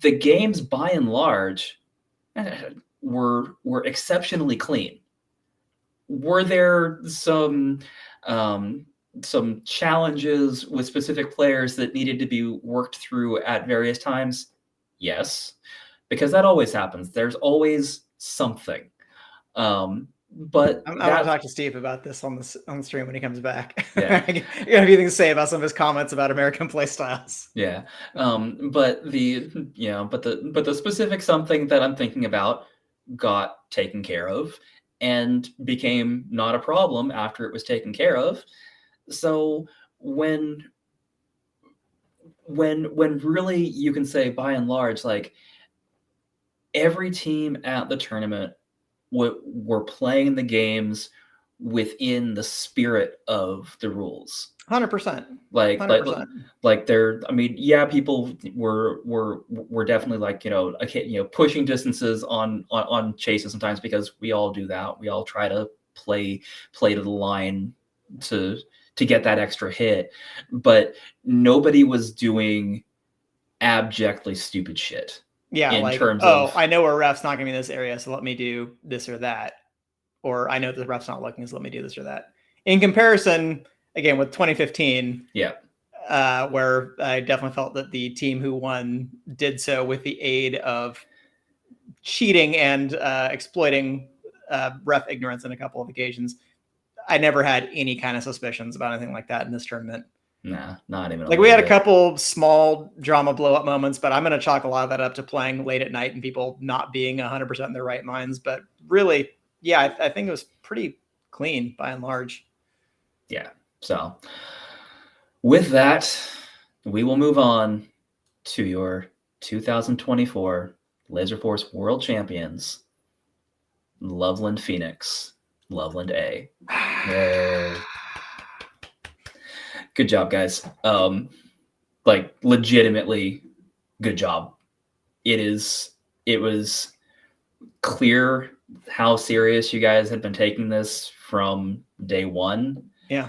The games, by and large, were exceptionally clean. Were there some challenges with specific players that needed to be worked through at various times? Yes, because that always happens. There's always something. But I'm going to talk to Steve about this on the stream when he comes back. Yeah. You got anything to say about some of his comments about American play styles? Yeah. But the specific something that I'm thinking about got taken care of and became not a problem after it was taken care of. So when really you can say, by and large, like, every team at the tournament were playing the games within the spirit of the rules. 100%. Like 100%. Like there, I mean, yeah, people were definitely, like, pushing distances on chases sometimes, because we all do that. We all try to play to the line to get that extra hit, but nobody was doing abjectly stupid shit. Yeah, in like, terms of, I know our ref's not going to be in this area, so let me do this or that. Or I know the ref's not looking, so let me do this or that. In comparison, again, with 2015, yeah, where I definitely felt that the team who won did so with the aid of cheating and exploiting ref ignorance on a couple of occasions. I never had any kind of suspicions about anything like that in this tournament. Nah, not even. Like, we had a couple small drama blow up moments, but I'm going to chalk a lot of that up to playing late at night and people not being 100% in their right minds. But really, yeah, I think it was pretty clean by and large. Yeah. So with that, we will move on to your 2024 Laserforce World Champions, Loveland Phoenix, Loveland A. Yay. Good job, guys. Like, legitimately good job. It was clear how serious you guys had been taking this from day one. Yeah.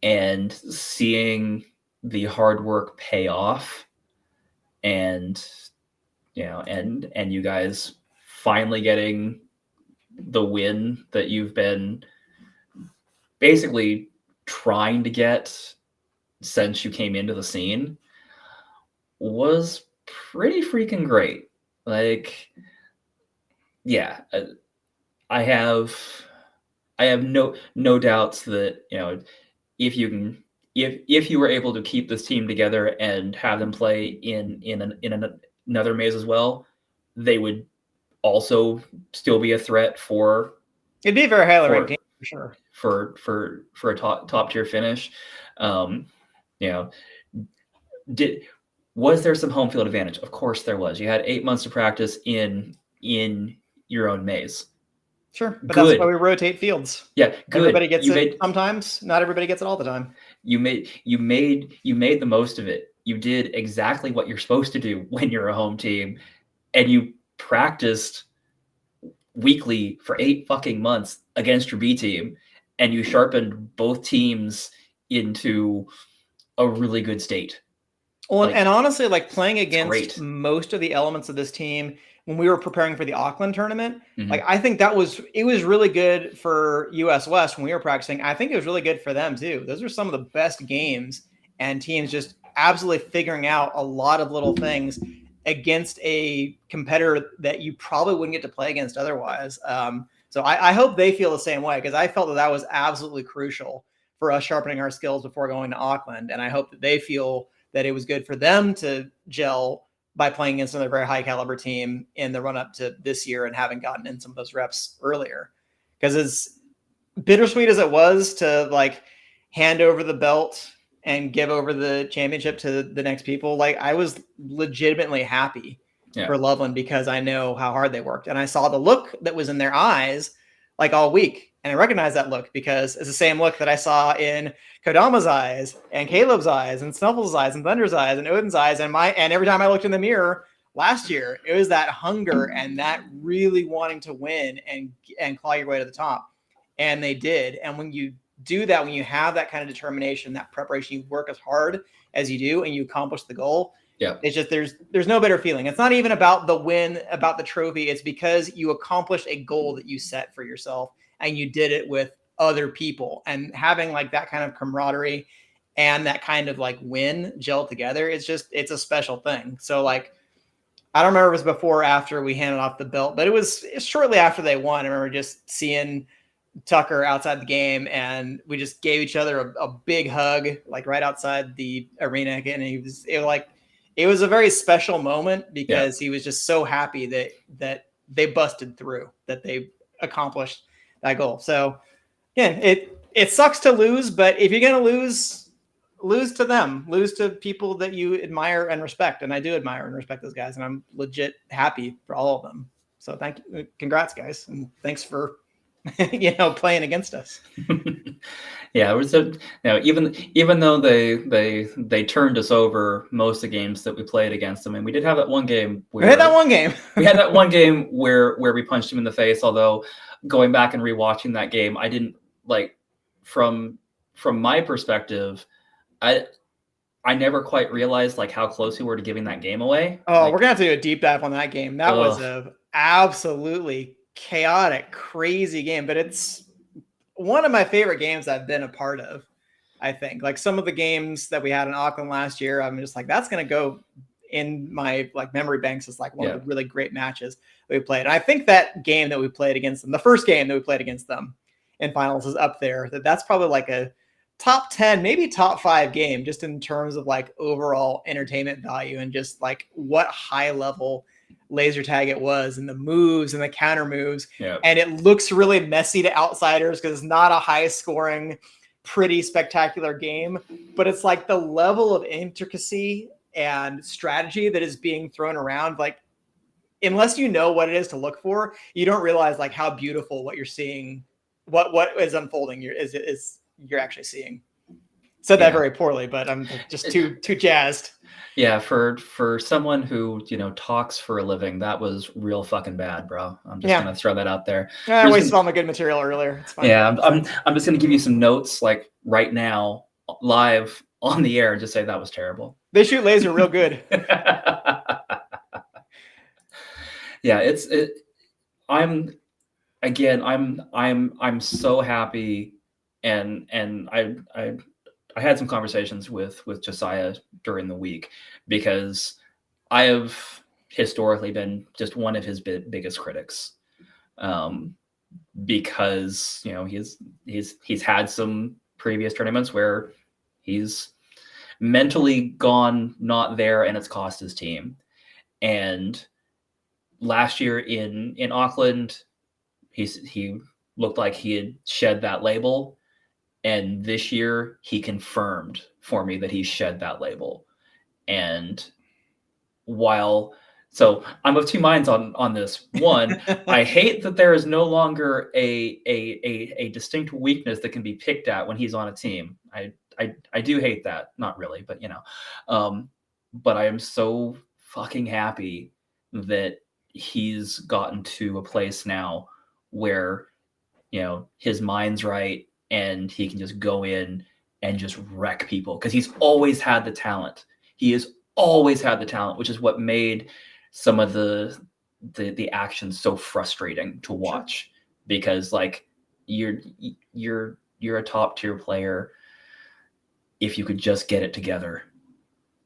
And seeing the hard work pay off, and and you guys finally getting the win that you've been basically trying to get since you came into the scene was pretty freaking great. Like, yeah, I have no doubts that, if you were able to keep this team together and have them play in another maze as well, they would also still be a threat for. It'd be a very highly ranked team for sure. For a top tier finish. Was there some home field advantage? Of course there was. You had 8 months to practice in your own maze. Sure, but good. That's why we rotate fields. Yeah, good. Everybody gets it sometimes. Not everybody gets it all the time. You made the most of it. You did exactly what you're supposed to do when you're a home team, and you practiced weekly for 8 fucking months against your B team, and you sharpened both teams into a really good state. Well, and honestly, like, playing against most of the elements of this team when we were preparing for the Auckland tournament, like, I think it was really good for US West when we were practicing. I think it was really good for them too. Those are some of the best games, and teams just absolutely figuring out a lot of little things against a competitor that you probably wouldn't get to play against otherwise. So I hope they feel the same way, because I felt that was absolutely crucial for us sharpening our skills before going to Auckland. And I hope that they feel that it was good for them to gel by playing against another very high caliber team in the run up to this year and having gotten in some of those reps earlier. Because as bittersweet as it was to, like, hand over the belt and give over the championship to the next people, like, I was legitimately happy for Loveland, because I know how hard they worked. And I saw the look that was in their eyes, like, all week. And I recognize that look because it's the same look that I saw in Kodama's eyes and Caleb's eyes and Snuffle's eyes and Thunder's eyes and Odin's eyes. And every time I looked in the mirror last year, it was that hunger and that really wanting to win and claw your way to the top. And they did. And when you do that, when you have that kind of determination, that preparation, you work as hard as you do and you accomplish the goal. Yeah. It's just, there's no better feeling. It's not even about the win, about the trophy. It's because you accomplished a goal that you set for yourself and you did it with other people, and having like that kind of camaraderie and that kind of like win gel together. It's a special thing. So like, I don't remember if it was before or after we handed off the belt, but it was shortly after they won. I remember just seeing Tucker outside the game, and we just gave each other a big hug, like right outside the arena. And it was a very special moment because he was just so happy that they busted through, that they accomplished that goal. So again, it sucks to lose, but if you're going to lose to them, lose to people that you admire and respect. And I do admire and respect those guys, and I'm legit happy for all of them. So thank you. Congrats, guys. And thanks for, playing against us. Yeah, it was even though they turned us over most of the games that we played against them, and we did have that one game where we had that one game. We had that one game where we punched him in the face. Although going back and rewatching that game, I didn't like, from my perspective, I never quite realized like how close we were to giving that game away. Oh, like, we're gonna have to do a deep dive on that game. That was a absolutely chaotic, crazy game, but it's one of my favorite games I've been a part of. I think like some of the games that we had in Auckland last year, I'm just like, that's gonna go in my like memory banks as like one of the really great matches that we played. And I think that game that we played against them, the first game that we played against them in finals, is up there. That's probably like a top 10, maybe top 5 game, just in terms of like overall entertainment value and just like what high level laser tag it was, and the moves and the counter moves. And it looks really messy to outsiders because it's not a high scoring, pretty spectacular game, but it's like the level of intricacy and strategy that is being thrown around. Like, unless you know what it is to look for, you don't realize like how beautiful what you're seeing, what is unfolding is you're actually seeing. Said that very poorly, but I'm just too jazzed. Yeah, for someone who talks for a living, that was real fucking bad, bro. I'm just gonna throw that out there. I wasted all my good material earlier. It's fine. Yeah, I'm just gonna give you some notes like right now, live on the air, and just say that was terrible. They shoot laser real good. Yeah, I'm so happy, and I had some conversations with Josiah during the week, because I have historically been just one of his biggest critics, because he's had some previous tournaments where he's mentally gone not there, and it's cost his team. And last year in Auckland, he looked like he had shed that label. And this year he confirmed for me that he shed that label. And so I'm of two minds on this. One, I hate that there is no longer a distinct weakness that can be picked at when he's on a team. I do hate that. Not really, but but I am so fucking happy that he's gotten to a place now where his mind's right, and he can just go in and just wreck people, because he's always had the talent. He has always had the talent, which is what made some of the action so frustrating to watch. Because like you're a top tier player if you could just get it together.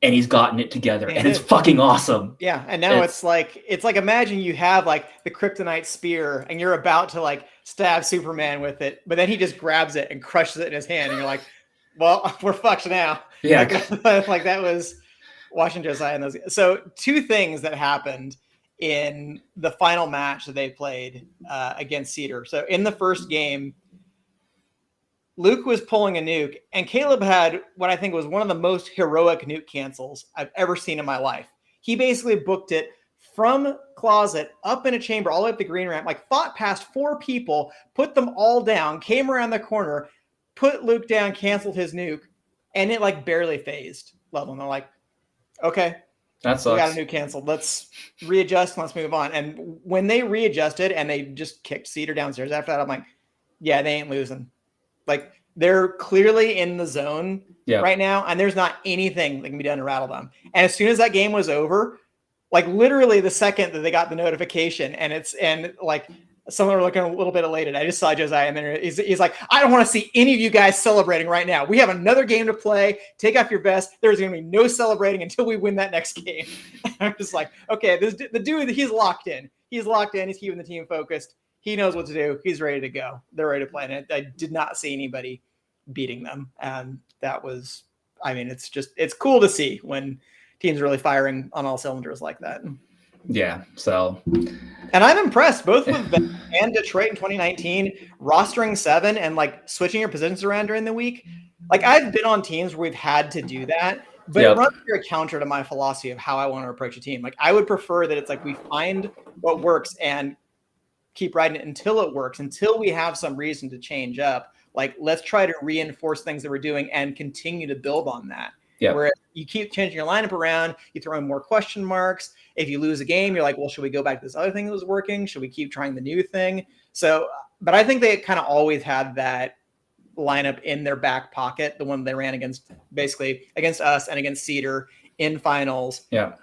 And he's gotten it together, and it's fucking awesome. Yeah, and now it's like imagine you have like the kryptonite spear, and you're about to like stab Superman with it, but then he just grabs it and crushes it in his hand, and you're like, "Well, we're fucked now." Yeah, like that was watching Josiah and those. So 2 things that happened in the final match that they played against Cedar. So in the first game, Luke was pulling a nuke, and Caleb had what I think was one of the most heroic nuke cancels I've ever seen in my life. He basically booked it from closet up in a chamber all the way up the green ramp, like fought past 4 people, put them all down, came around the corner, put Luke down, canceled his nuke, and it like barely phased level. And they're like, okay, that sucks. We got a nuke canceled. Let's readjust and let's move on. And when they readjusted and they just kicked Cedar downstairs after that, I'm like, yeah, they ain't losing. Like They're clearly in the zone Yeah. right now, and there's not anything that can be done to rattle them. And as soon as that game was over, like literally the second that they got the notification, and like someone were looking a little bit elated. I just saw Josiah, and then he's like, I don't want to see any of you guys celebrating right now. We have another game to play. Take off your vest. There's going to be no celebrating until we win that next game. I'm just like, okay, the dude, he's locked in. He's locked in. He's keeping the team focused. He knows what to do. He's ready to go. They're ready to play. And I did not see anybody beating them. And that was, I mean, it's cool to see when teams are really firing on all cylinders like that. Yeah. So, and I'm impressed both with them and Detroit in 2019, rostering 7 and like switching your positions around during the week. Like I've been on teams where we've had to do that, but it runs through a counter to my philosophy of how I want to approach a team. Like I would prefer that it's like we find what works and keep riding it until it works, until we have some reason to change up. Like let's try to reinforce things that we're doing and continue to build on that. Yeah. Where you keep changing your lineup around, you throw in more question marks. If you lose a game, you're like, well, should we go back to this other thing that was working? Should we keep trying the new thing? So, but I think they kind of always had that lineup in their back pocket, the one they ran against, basically against us and against Cedar in finals. Yeah.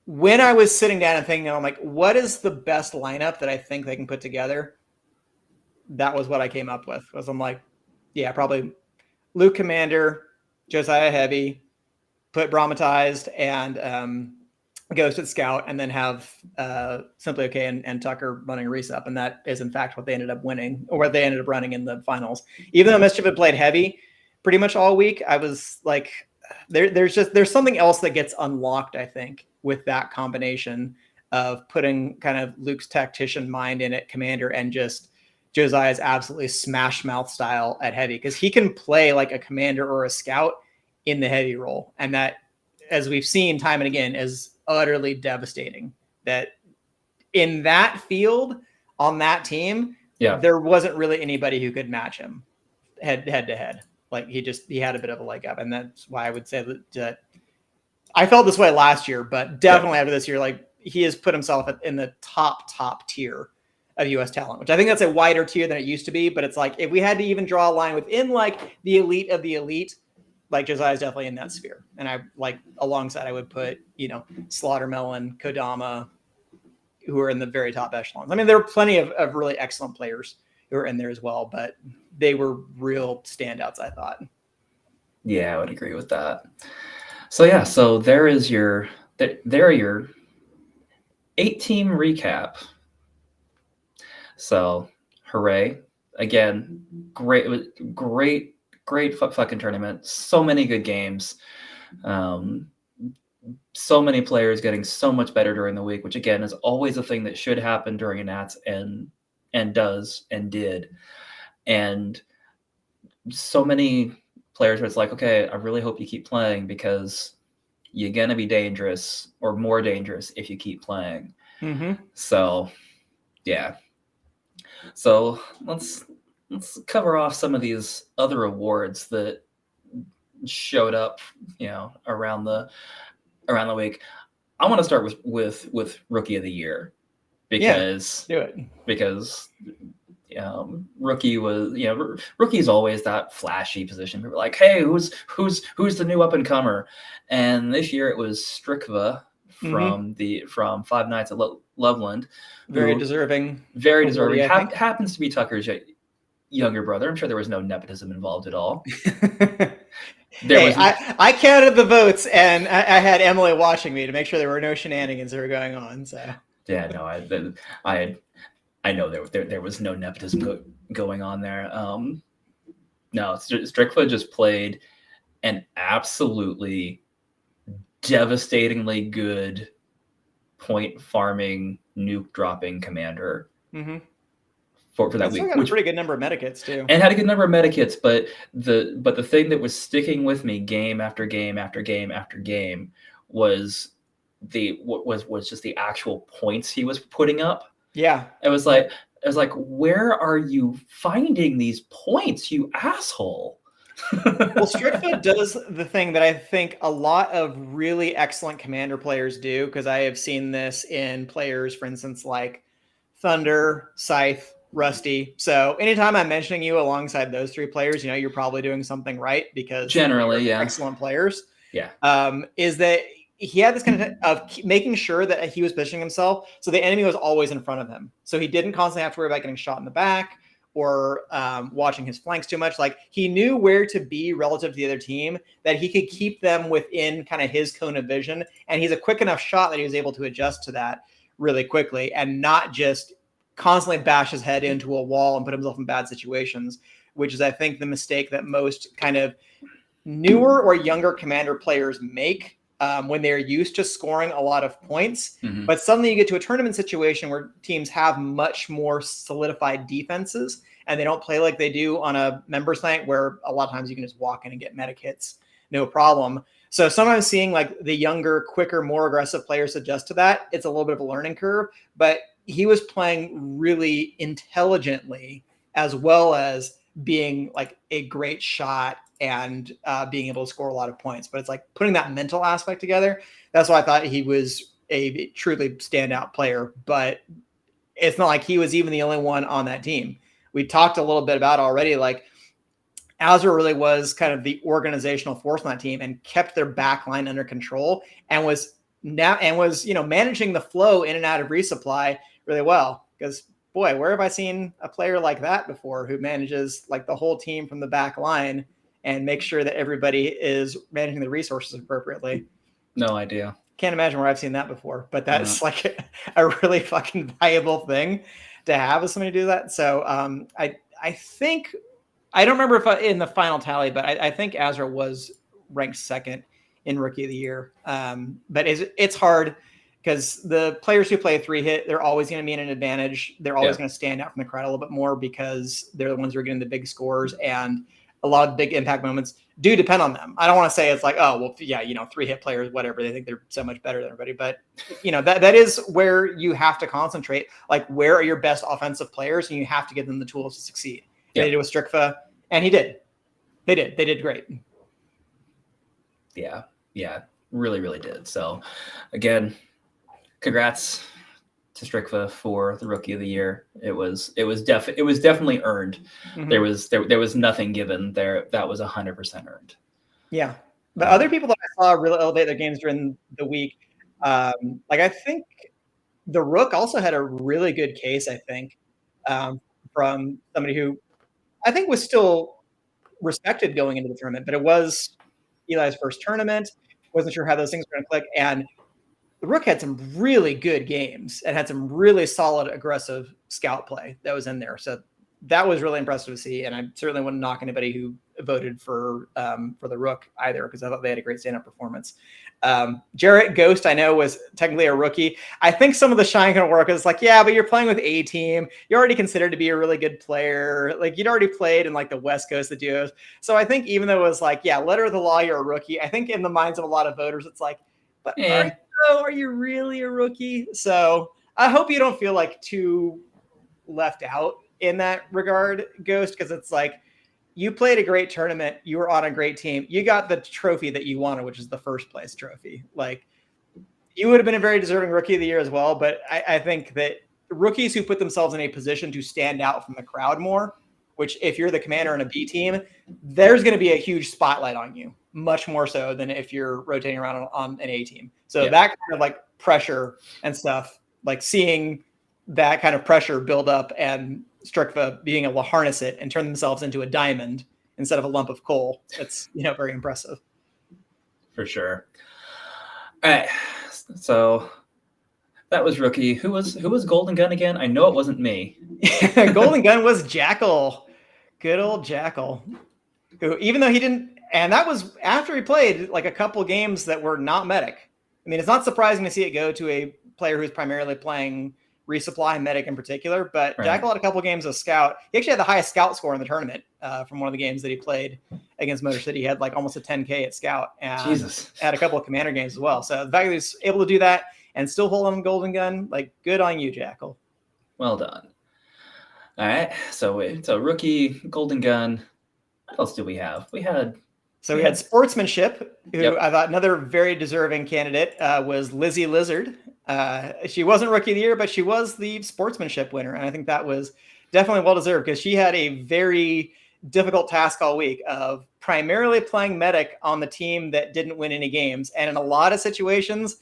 When I was sitting down and thinking, I'm like, what is the best lineup that I think they can put together? That was what I came up with. Was I'm like, yeah, probably Luke Commander, Josiah Heavy, put Brahmatized and Ghost at Scout, and then have Simply Okay and Tucker running Resup. And that is, in fact, what they ended up winning, or what they ended up running in the finals. Even though Mischief had played Heavy pretty much all week, I was like, there's something else that gets unlocked, I think, with that combination of putting kind of Luke's tactician mind in it, Commander, and just Josiah's absolutely smash mouth style at Heavy, because he can play like a Commander or a Scout in the Heavy role. And that, as we've seen time and again, is utterly devastating. That in that field, on that team, there wasn't really anybody who could match him head to head. Like he had a bit of a leg up. And that's why I would say that I felt this way last year, but definitely after this year, like he has put himself in the top tier of US talent, which I think that's a wider tier than it used to be. But it's like, if we had to even draw a line within like the elite of the elite, like Josiah is definitely in that sphere. And I like alongside, I would put, Slaughtermelon, Kodama, who are in the very top echelons. I mean, there are plenty of really excellent players who are in there as well, but they were real standouts, I thought. Yeah, I would agree with that. So there are your 8-team recap. So hooray. Again, great fucking tournament. So many good games. So many players getting so much better during the week, which again is always a thing that should happen during a Nats and does and did. And so many players where it's like, okay, I really hope you keep playing, because you're going to be dangerous, or more dangerous, if you keep playing. Mm-hmm. So, yeah. So let's cover off some of these other awards that showed up, around the week. I want to start with Rookie of the Year, because do it. Because Rookie was, Rookie's always that flashy position. People are like, hey, who's the new up and comer? And this year it was Strikva from Five Nights at Loveland. Very deserving. Happens to be Tucker's younger brother. I'm sure there was no nepotism involved at all. I counted the votes, and I had Emily watching me to make sure there were no shenanigans that were going on. So yeah, no, I know there was no nepotism going on there. No, Strikva just played an absolutely devastatingly good point farming, nuke dropping commander. Mm-hmm. For that week, got a pretty good number of medikits too, and had a good number of medikits. But the thing that was sticking with me game after game after game after game was just the actual points he was putting up. Yeah, it was like, where are you finding these points, you asshole? Well, Strikva does the thing that I think a lot of really excellent commander players do, because I have seen this in players, for instance, like Thunder, Scythe, Rusty. So anytime I'm mentioning you alongside those three players, you're probably doing something right because Generally, they're yeah. excellent players. Yeah. Is that he had this kind of making sure that he was positioning himself so the enemy was always in front of him. So he didn't constantly have to worry about getting shot in the back or watching his flanks too much. Like he knew where to be relative to the other team, that he could keep them within kind of his cone of vision. And he's a quick enough shot that he was able to adjust to that really quickly and not just constantly bash his head into a wall and put himself in bad situations, which is, I think, the mistake that most kind of newer or younger commander players make when they're used to scoring a lot of points. Mhm. But suddenly you get to a tournament situation where teams have much more solidified defenses and they don't play like they do on a members night where a lot of times you can just walk in and get medic hits, no problem. So sometimes seeing like the younger, quicker, more aggressive players adjust to that, it's a little bit of a learning curve, but he was playing really intelligently as well as being like a great shot and being able to score a lot of points. But it's like putting that mental aspect together. That's why I thought he was a truly standout player, but it's not like he was even the only one on that team. We talked a little bit about already, like Azure really was kind of the organizational force on that team and kept their back line under control and was managing the flow in and out of resupply really well. Because boy, where have I seen a player like that before who manages like the whole team from the back line and make sure that everybody is managing the resources appropriately? No idea. Can't imagine where I've seen that before, but that's like a really fucking valuable thing to have as somebody do that. So I think, I don't remember if in the final tally, but I think Azra was ranked second in Rookie of the Year. But it's hard because the players who play a 3-hit, they're always going to be in an advantage. They're always going to stand out from the crowd a little bit more because they're the ones who are getting the big scores, and a lot of big impact moments do depend on them. I don't want to say it's like, oh, well, yeah, 3-hit players, whatever. They think they're so much better than everybody. But, that is where you have to concentrate. Like, where are your best offensive players? And you have to give them the tools to succeed. They did with Strickfa, and he did. They did great. Yeah, really, really did. So, again, congrats to Strickfa for the Rookie of the Year. It was definitely earned. Mm-hmm. There was nothing given there. That was 100% earned. Yeah, but other people that I saw really elevate their games during the week, like I think the Rook also had a really good case. I think from somebody who I think was still respected going into the tournament, but it was Eli's first tournament. Wasn't sure how those things were going to click, and the Rook had some really good games and had some really solid, aggressive scout play that was in there. So that was really impressive to see. And I certainly wouldn't knock anybody who voted for the Rook either, because I thought they had a great stand-up performance. Jarrett Ghost, I know, was technically a rookie. I think some of the shine can work. It's like, yeah, but you're playing with A team. You're already considered to be a really good player. Like, you'd already played in like the West Coast, the duos. So I think even though it was like, yeah, letter of the law, you're a rookie, I think in the minds of a lot of voters, it's like, but are you really a rookie? So I hope you don't feel like too left out in that regard, Ghost, because it's like, you played a great tournament. You were on a great team. You got the trophy that you wanted, which is the first place trophy. Like, you would have been a very deserving Rookie of the Year as well. But I think that rookies who put themselves in a position to stand out from the crowd more, which if you're the commander on a B team, there's going to be a huge spotlight on you, much more so than if you're rotating around on an A team. So that kind of like pressure and stuff, like seeing that kind of pressure build up and Strickfa being able to harness it and turn themselves into a diamond instead of a lump of coal. It's, very impressive. For sure. All right. So that was Rookie. Who was Golden Gun again? I know it wasn't me. Golden Gun was Jackal. Good old Jackal. Who, even though he didn't, and that was after he played like a couple games that were not medic. I mean, it's not surprising to see it go to a player who's primarily playing resupply and medic in particular, but right. Jackal had a couple of games of scout. He actually had the highest scout score in the tournament from one of the games that he played against Motor City. He had like almost a 10K at scout, and had a couple of commander games as well. So the fact that he was able to do that and still hold on Golden Gun, like, good on you, Jackal. Well done. All right, so Rookie, Golden Gun. What else do we have? We had Sportsmanship, who I thought another very deserving candidate was Lizzie Lizard. She wasn't Rookie of the Year, but she was the Sportsmanship winner, and I think that was definitely well deserved, because she had a very difficult task all week of primarily playing medic on the team that didn't win any games. And in a lot of situations,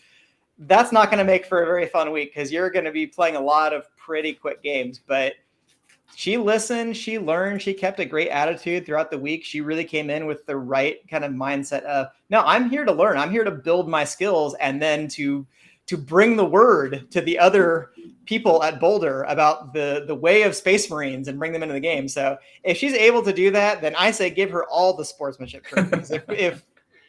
that's not going to make for a very fun week, because you're going to be playing a lot of pretty quick games. But she listened, she learned, she kept a great attitude throughout the week. She really came in with the right kind of mindset of, no, I'm here to learn. I'm here to build my skills, and then to bring the word to the other people at Boulder about the way of Space Marines and bring them into the game. So if she's able to do that, then I say give her all the sportsmanship trophies. if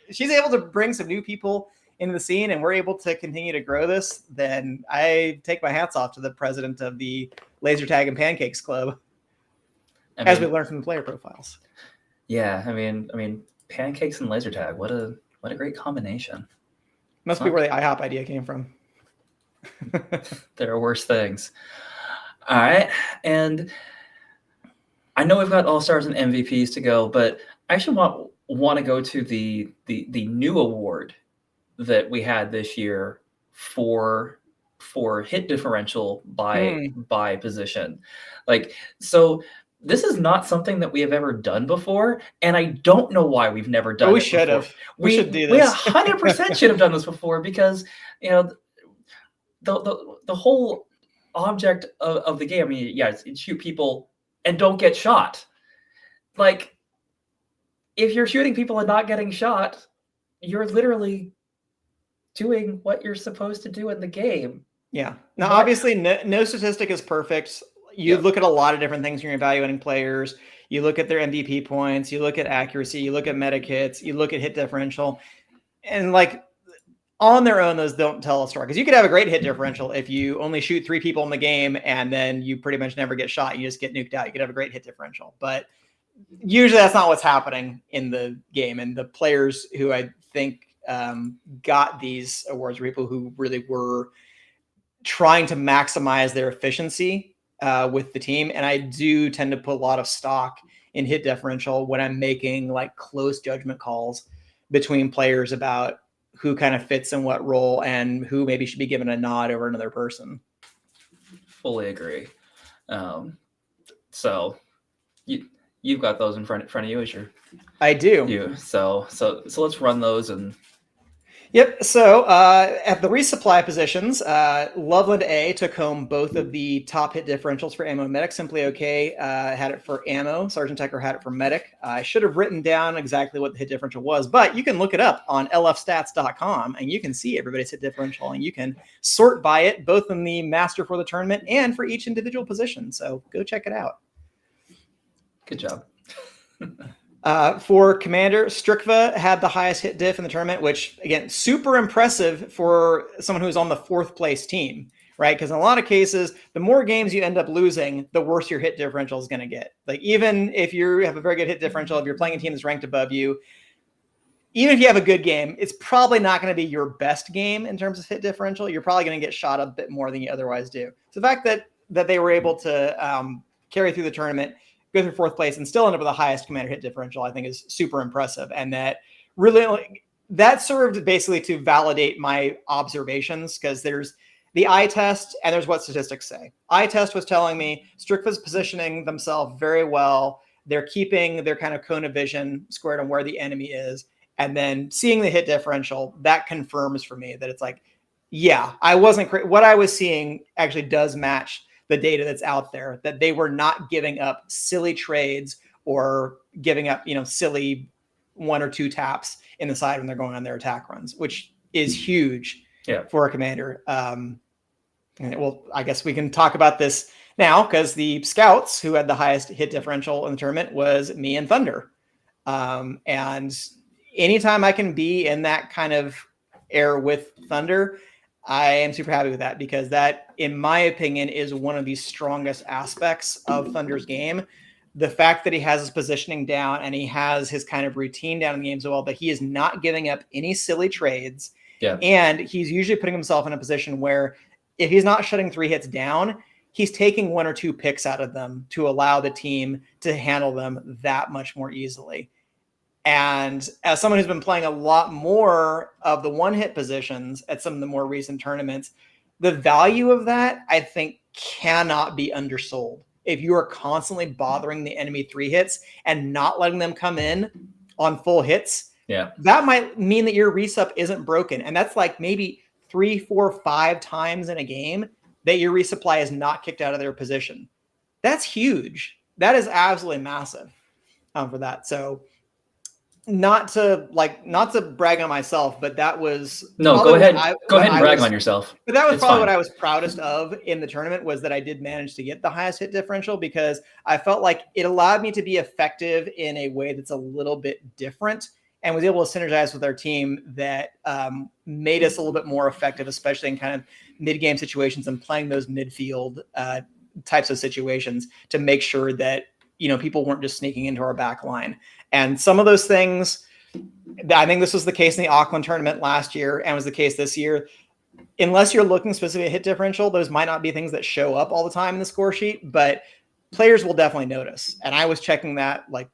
she's able to bring some new people into the scene and we're able to continue to grow this, then I take my hats off to the president of the Laser Tag and Pancakes Club, as we learn from the player profiles. Yeah, I mean, pancakes and laser tag. What a great combination. Must be where the IHOP idea came from. There are worse things. All right, and I know we've got all-stars and MVPs to go, but I actually want to go to the new award that we had this year for hit differential by position. Like, so this is not something that we have ever done before, and I don't know why we've never done it. We should have. We should do this. We 100% should have done this before, because the whole object of the game, I mean, yeah, it's shoot people and don't get shot. Like, if you're shooting people and not getting shot, you're literally doing what you're supposed to do in the game. Yeah. Now, obviously, no statistic is perfect. You look at a lot of different things when you're evaluating players. You look at their MVP points, you look at accuracy, you look at medic hits, you look at hit differential. And like, on their own, those don't tell a story. Because you could have a great hit differential if you only shoot 3 people in the game and then you pretty much never get shot. You just get nuked out. You could have a great hit differential. But usually that's not what's happening in the game. And the players who I think got these awards were people who really were trying to maximize their efficiency with the team. And I do tend to put a lot of stock in hit differential when I'm making like close judgment calls between players about who kind of fits in what role and who maybe should be given a nod over another person. Fully agree. So you've got those in front of you, as I do. So let's run those. And yep. So at the resupply positions, Loveland A took home both of the top hit differentials for ammo and medic. Simply Okay had it for ammo. Sergeant Tecker had it for medic. I should have written down exactly what the hit differential was, but you can look it up on lfstats.com and you can see everybody's hit differential, and you can sort by it, both in the master for the tournament and for each individual position. So go check it out. Good job. For Commander, Strikva had the highest hit diff in the tournament, which, again, super impressive for someone who's on the 4th place team, right? Because in a lot of cases, the more games you end up losing, the worse your hit differential is going to get. Like, even if you have a very good hit differential, if you're playing a team that's ranked above you, even if you have a good game, it's probably not going to be your best game in terms of hit differential. You're probably going to get shot a bit more than you otherwise do. So the fact that they were able to carry through the tournament, go through 4th place, and still end up with the highest commander hit differential, I think is super impressive. And that really, that served basically to validate my observations, because there's the eye test and there's what statistics say. Eye test was telling me Strikva's positioning themselves very well. They're keeping their kind of cone of vision squared on where the enemy is. And then seeing the hit differential, that confirms for me that it's like, yeah, I wasn't what I was seeing actually does match the data that's out there, that they were not giving up silly trades or giving up, silly 1 or 2 taps in the side when they're going on their attack runs, which is huge for a commander. Well, I guess we can talk about this now, because the scouts who had the highest hit differential in the tournament was me and Thunder. And anytime I can be in that kind of air with Thunder, I am super happy with that, because that, in my opinion, is one of the strongest aspects of Thunder's game. The fact that he has his positioning down and he has his kind of routine down in the game so well, that he is not giving up any silly trades. Yeah. And he's usually putting himself in a position where if he's not shutting 3 hits down, he's taking 1 or 2 picks out of them to allow the team to handle them that much more easily. And as someone who's been playing a lot more of the 1-hit positions at some of the more recent tournaments, the value of that, I think, cannot be undersold. if you are constantly bothering the enemy 3 hits and not letting them come in on full hits, that might mean that your resup isn't broken. And that's like maybe 3, 4, 5 times in a game that your resupply is not kicked out of their position. That's huge. That is absolutely massive for that. So not to brag on myself, but that was go ahead and brag on yourself. But that was probably what I was proudest of in the tournament, was that I did manage to get the highest hit differential, because I felt like it allowed me to be effective in a way that's a little bit different, and was able to synergize with our team that made us a little bit more effective, especially in kind of mid-game situations and playing those midfield types of situations, to make sure that, you know, people weren't just sneaking into our back line. And some of those things, I think this was the case in the Auckland tournament last year and was the case this year. Unless you're looking specifically at hit differential, those might not be things that show up all the time in the score sheet, but players will definitely notice. And I was checking that like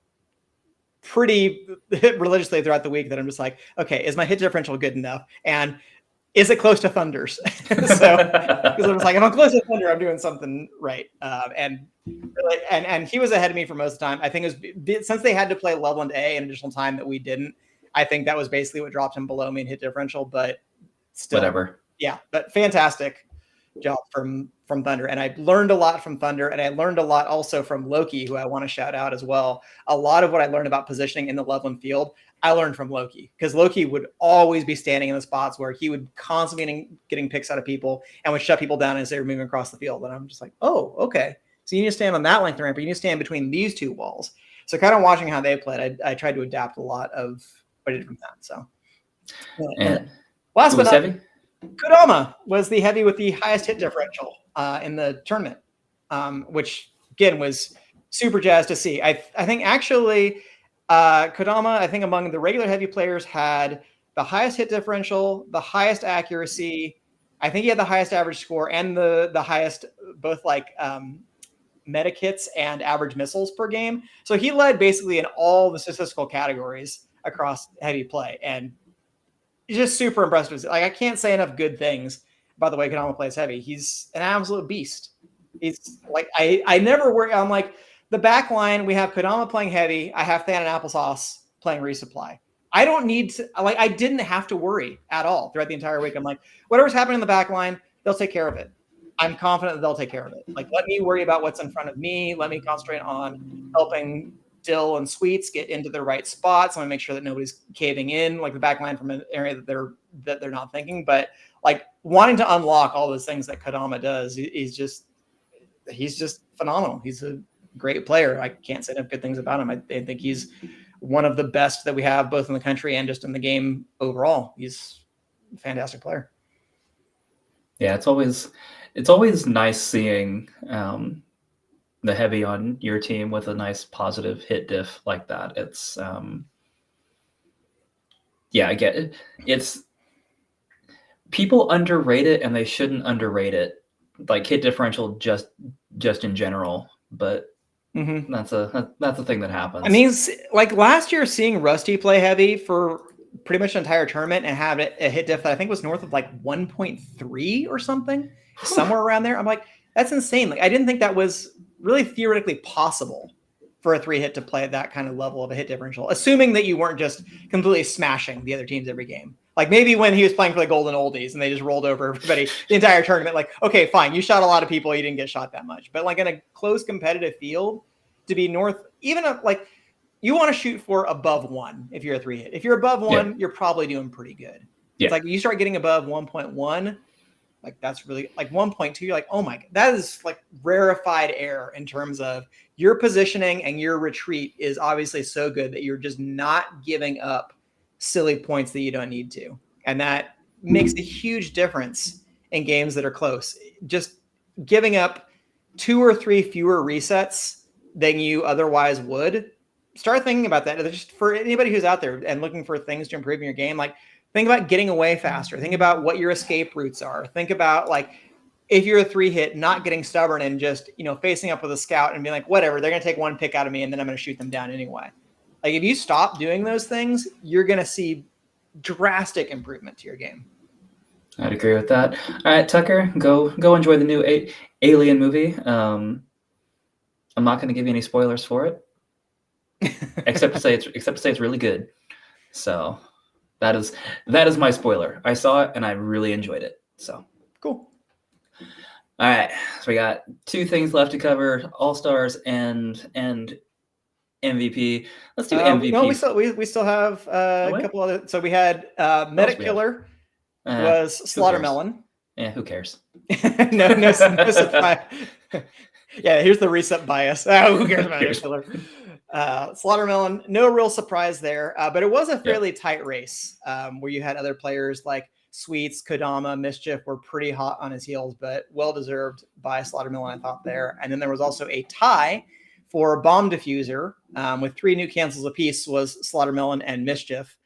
pretty religiously throughout the week, that I'm just like, okay, is my hit differential good enough? And is it close to Thunder's? So, because I was like, if I'm close to Thunder, I'm doing something right. And he was ahead of me for most of the time. I think it was, since they had to play Loveland A an additional time that we didn't, I think that was basically what dropped him below me in hit differential. But still, whatever. Yeah, but fantastic job from Thunder. And I learned a lot from Thunder, and I learned a lot also from Loki, who I want to shout out as well. A lot of what I learned about positioning in the Loveland field, I learned from Loki, because Loki would always be standing in the spots where he would constantly be getting picks out of people and would shut people down as they were moving across the field. And I'm just like, oh, okay. So you need to stand on that length of ramp, or you need to stand between these 2 walls. So kind of watching how they played, I tried to adapt a lot of what I did from that. So and last but not heavy? Kodama was the heavy with the highest hit differential in the tournament, which again was super jazzed to see. I think actually Kodama, I think among the regular heavy players, had the highest hit differential, the highest accuracy. I think he had the highest average score and the highest both like medic hits and average missiles per game. So he led basically in all the statistical categories across heavy play, and just super impressive. Like, I can't say enough good things about the way Kodama plays heavy. He's an absolute beast. He's like, I never worry. I'm like, the back line, we have Kodama playing heavy. I have Than and Applesauce playing resupply. I don't need to, like, I didn't have to worry at all throughout the entire week. I'm like, whatever's happening in the back line, they'll take care of it. I'm confident that they'll take care of it. Like, let me worry about what's in front of me. Let me concentrate on helping Dill and Sweets get into the right spots. Let me make sure that nobody's caving in, like the back line from an area that they're not thinking. But like, wanting to unlock all those things that Kodama does, he's just phenomenal. He's a great player. I can't say enough good things about him. I think he's one of the best that we have, both in the country and just in the game overall. He's a fantastic player. Yeah, it's always nice seeing the heavy on your team with a nice positive hit diff like that. It's I get it. It's, people underrate it, and they shouldn't underrate it, like hit differential just in general. But that's a thing that happens. I mean, like last year, seeing Rusty play heavy for pretty much the entire tournament and have it a hit diff that I think was north of like 1.3 or something, somewhere around there. I'm like, that's insane. Like, I didn't think that was really theoretically possible for a 3-hit to play at that kind of level of a hit differential, assuming that you weren't just completely smashing the other teams every game. Like, maybe when he was playing for the Golden Oldies and they just rolled over everybody the entire tournament, like, okay, fine, you shot a lot of people, you didn't get shot that much. But like in a close competitive field, to be north, even like, you want to shoot for above 1 if you're a 3-hit. If you're above 1, you're probably doing pretty good. It's like you start getting above 1.1, like that's really like 1.2. You're like, oh my, that is like rarefied air in terms of your positioning, and your retreat is obviously so good that you're just not giving up silly points that you don't need to. And that makes a huge difference in games that are close. Just giving up 2 or 3 fewer resets than you otherwise would. Start thinking about that. Just for anybody who's out there and looking for things to improve in your game, like, think about getting away faster. Think about what your escape routes are. Think about, like, if you're a 3-hit, not getting stubborn and just, facing up with a scout and being like, whatever, they're going to take 1 pick out of me and then I'm going to shoot them down anyway. Like, if you stop doing those things, you're going to see drastic improvement to your game. I'd agree with that. All right, Tucker, go enjoy the new Alien movie. I'm not going to give you any spoilers for it, except to say it's really good. So that is my spoiler. I saw it and I really enjoyed it. So Cool. All right, so we got 2 things left to cover: All Stars and MVP. Let's do MVP. No, we still have a couple other. So we had Medic Killer was Slaughtermelon. Yeah, who cares? no surprise. Yeah, here's the reset bias. Who cares about Medic Killer? Slaughtermelon, no real surprise there, but it was a fairly tight race where you had other players like Sweets, Kodama, Mischief were pretty hot on his heels, but well-deserved by Slaughtermelon, I thought there. And then there was also a tie for Bomb Diffuser with 3 new cancels apiece was Slaughtermelon and Mischief.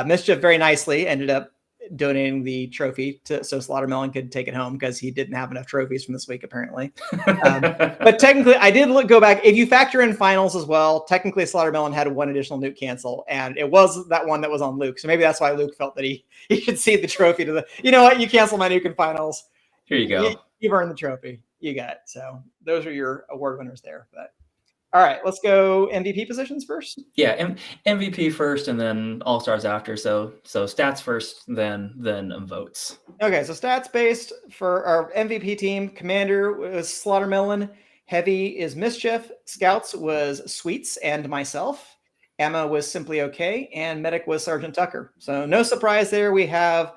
Mischief very nicely ended up donating the trophy so Slaughtermelon could take it home because he didn't have enough trophies from this week, apparently. But technically, I did go back. If you factor in finals as well, technically Slaughtermelon had 1 additional nuke cancel, and it was that one that was on Luke. So maybe that's why Luke felt that he should cede the trophy to you know what, you cancel my nuke in finals. Here you go. You've earned the trophy. You got it. So those are your award winners there. But all right, let's go MVP positions first. Yeah, MVP first, and then All Stars after. So stats first, then votes. Okay, so stats based for our MVP team: Commander was Slaughtermelon, Heavy is Mischief, Scouts was Sweets and myself, Emma was Simply Okay, and Medic was Sergeant Tucker. So no surprise there. We have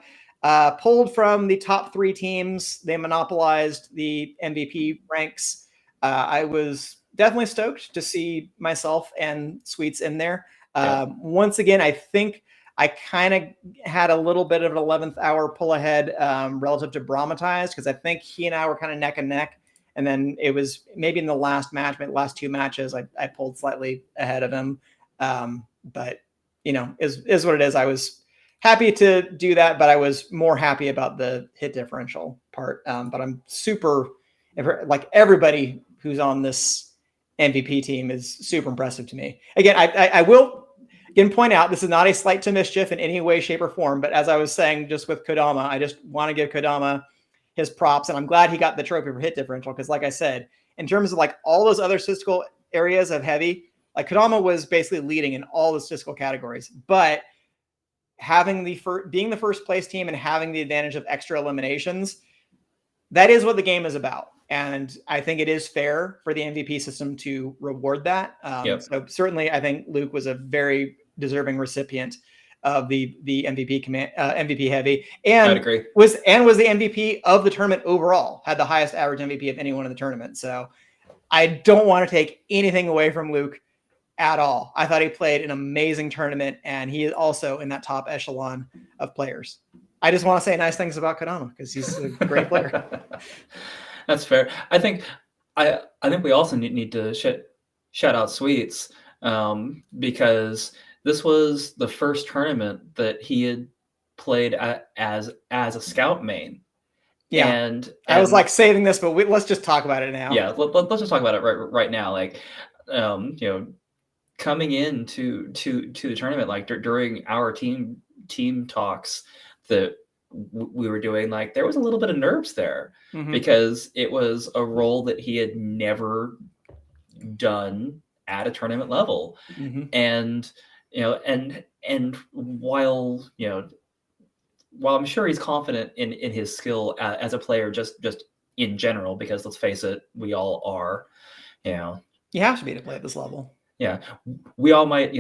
pulled from the top 3 teams. They monopolized the MVP ranks. I was definitely stoked to see myself and Sweets in there. Once again, I think I kind of had a little bit of an 11th hour pull ahead relative to Brahmatized, because I think he and I were kind of neck and neck. And then it was maybe in the last 2 matches, I pulled slightly ahead of him. But, you know, is what it is. I was happy to do that, but I was more happy about the hit differential part. But I'm super, like, everybody who's on this MVP team is super impressive to me. Again, I will again point out this is not a slight to Mischief in any way, shape, or form. But as I was saying, just with Kodama, I just want to give Kodama his props, and I'm glad he got the trophy for hit differential, because, like I said, in terms of like all those other statistical areas of Heavy, like Kodama was basically leading in all the statistical categories. But having being the first place team and having the advantage of extra eliminations, that is what the game is about. And I think it is fair for the MVP system to reward that. So certainly, I think Luke was a very deserving recipient of the MVP MVP Heavy, and I'd agree. was the MVP of the tournament overall. Had the highest average MVP of anyone in the tournament. So I don't want to take anything away from Luke at all. I thought he played an amazing tournament, and he is also in that top echelon of players. I just want to say nice things about Kodama because he's a great player. That's fair. I think we also need to shout out Sweets because this was the first tournament that he had played as a scout main. Yeah, and I was like saving this, but let's just talk about it now. Yeah, let's just talk about it right now. Like, you know, coming into the tournament, like during our team talks that we were doing, like there was a little bit of nerves there because it was a role that he had never done at a tournament level. And you know, and while I'm sure he's confident in his skill as a player, just in general, because let's face it, we all are, you know, you have to be to play at this level. Yeah, we all might